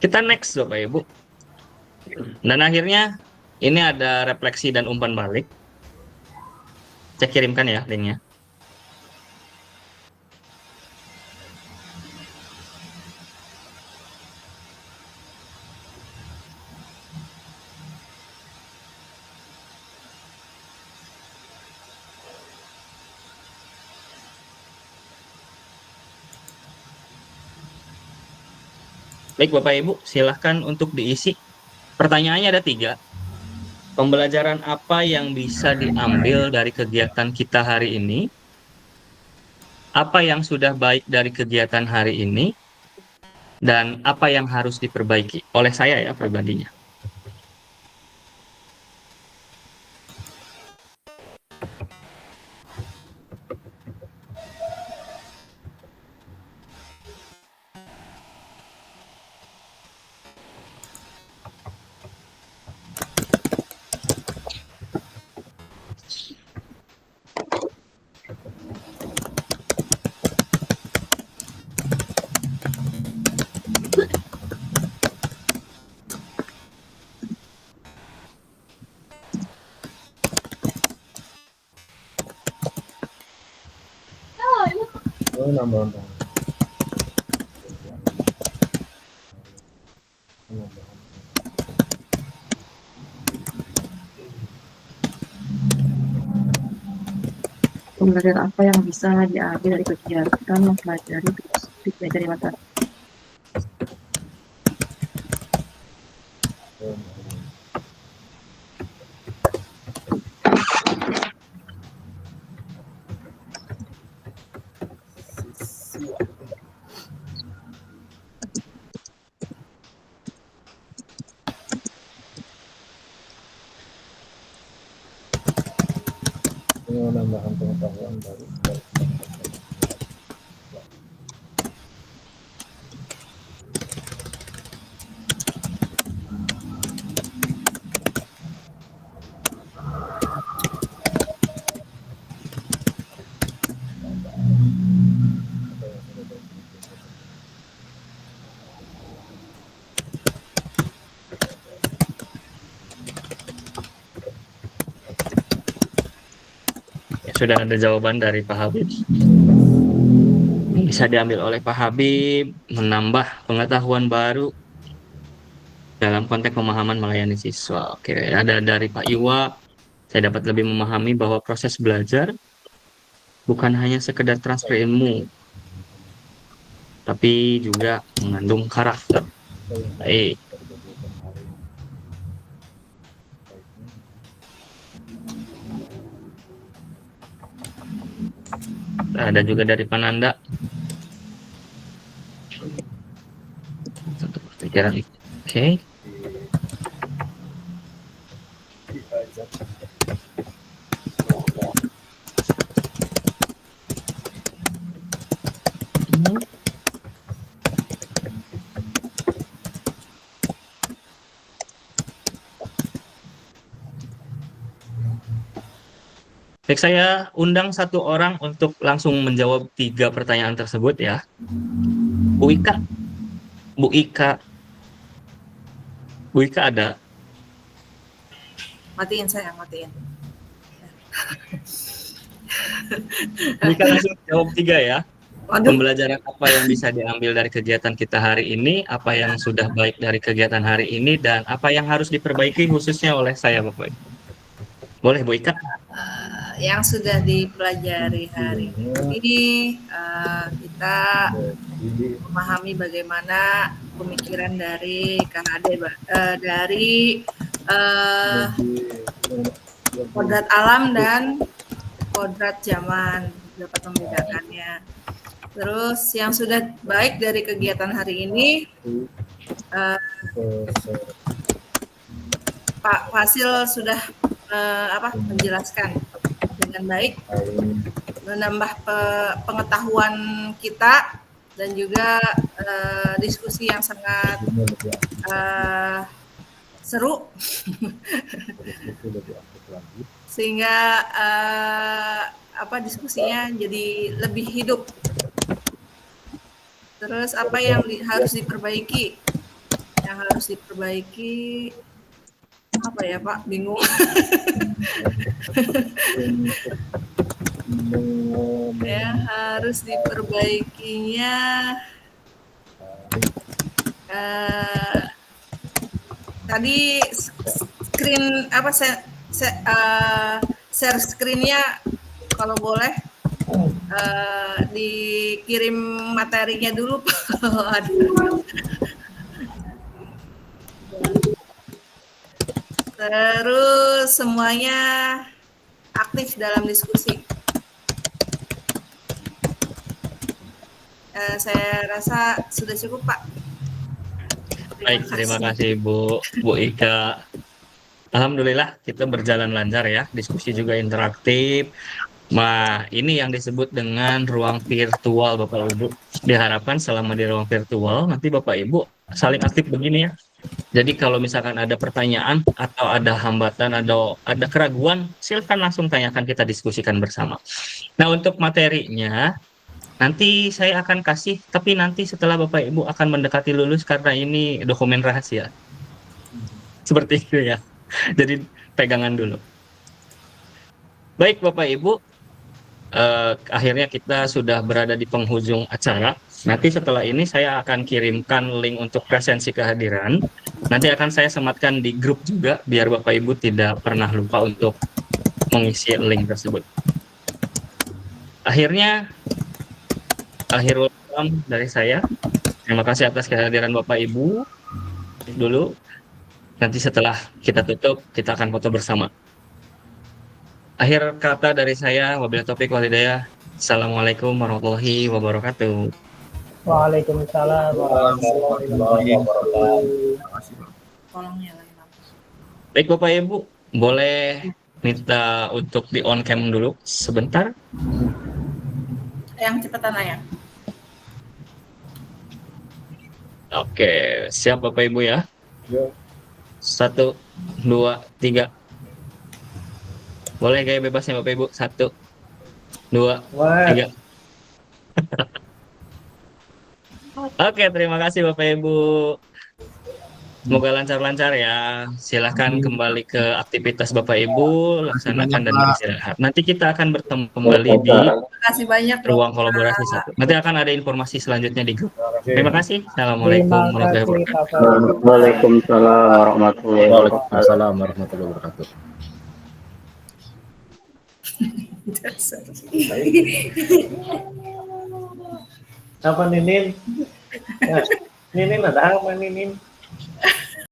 Speaker 1: Kita next Bapak Ibu. Dan akhirnya ini ada refleksi dan umpan balik. Saya kirimkan ya linknya. Baik Bapak Ibu, silahkan untuk diisi. Pertanyaannya ada 3. Pembelajaran apa yang bisa diambil dari kegiatan kita hari ini? Apa yang sudah baik dari kegiatan hari ini? Dan apa yang harus diperbaiki? Oleh saya ya pribadinya.
Speaker 7: Pembelajaran apa yang bisa diambil dari kegiatan mempelajari dari mata?
Speaker 9: Penambahan pengetahuan baru.
Speaker 1: Sudah ada jawaban dari Pak Habib. Bisa diambil oleh Pak Habib, menambah pengetahuan baru dalam konteks pemahaman melayani siswa. Oke, ada dari Pak Iwa. Saya dapat lebih memahami bahwa proses belajar bukan hanya sekedar transfer ilmu, tapi juga mengandung karakter. Baik. Ada juga dari Pananda. Satu pikiran. Oke. Oke. Baik, saya undang satu orang untuk langsung menjawab 3 pertanyaan tersebut ya. Bu Ika. Bu Ika. Bu Ika ada?
Speaker 14: Matiin saya, matiin.
Speaker 1: Bu Ika langsung jawab 3 ya.
Speaker 14: Waduh.
Speaker 1: Pembelajaran apa yang bisa diambil dari kegiatan kita hari ini, apa yang sudah baik dari kegiatan hari ini, dan apa yang harus diperbaiki khususnya oleh saya Bapak Ibu. Boleh Bu Ika?
Speaker 14: Yang sudah dipelajari hari ini, kita memahami bagaimana pemikiran dari Kang Ade, dari kodrat alam dan kodrat zaman, dapat membedakannya. Terus yang sudah baik dari kegiatan hari ini, Pak Fasil sudah menjelaskan dengan baik, menambah pengetahuan kita dan juga diskusi yang sangat seru sehingga diskusinya jadi lebih hidup. Terus apa yang harus diperbaiki? Yang harus diperbaiki apa ya Pak? Bingung. Ya, harus diperbaikinya tadi screen share screen-nya kalau boleh dikirim materinya dulu. Terus semuanya aktif dalam diskusi. Saya rasa sudah cukup Pak.
Speaker 1: Baik, terima kasih Bu Ika. Alhamdulillah kita berjalan lancar ya, diskusi juga interaktif. Nah, ini yang disebut dengan ruang virtual Bapak Ibu. Diharapkan selama di ruang virtual nanti Bapak Ibu saling aktif begini ya. Jadi kalau misalkan ada pertanyaan atau ada hambatan atau ada keraguan, silakan langsung tanyakan, kita diskusikan bersama. Nah, untuk materinya nanti saya akan kasih, tapi nanti setelah Bapak Ibu akan mendekati lulus karena ini dokumen rahasia. Seperti itu ya. Jadi pegangan dulu. Baik Bapak Ibu, akhirnya kita sudah berada di penghujung acara. Nanti setelah ini saya akan kirimkan link untuk presensi kehadiran. Nanti akan saya sematkan di grup juga, biar Bapak Ibu tidak pernah lupa untuk mengisi link tersebut. Akhirnya, akhirul kalam dari saya. Terima kasih atas kehadiran Bapak Ibu. Dulu, nanti setelah kita tutup, kita akan foto bersama. Akhir kata dari saya, wabillahi taufiq wal hidayah. Assalamualaikum warahmatullahi wabarakatuh.
Speaker 5: Waalaikumsalam warahmatullahi wabarakatuh.
Speaker 1: Baik Bapak Ibu, boleh minta untuk di on cam dulu sebentar.
Speaker 14: Yang cepetan ayah.
Speaker 1: Oke, siap Bapak Ibu ya. 1, 2, 3. Boleh gaya bebasnya Bapak Ibu. 1, 2, 3. Oke, terima kasih Bapak Ibu. Semoga lancar-lancar ya. Silahkan kembali ke aktivitas Bapak Ibu, laksanakan dan beristirahat. Nanti kita akan bertemu kembali di
Speaker 14: Makasih banyak
Speaker 1: ruang kolaborasi 1. Nanti akan ada informasi selanjutnya di grup. Terima kasih. Assalamualaikum warahmatullahi wabarakatuh.
Speaker 2: Waalaikumsalam warahmatullahi wabarakatuh.
Speaker 9: Apa Ninin? Ninin ada apa Ninin?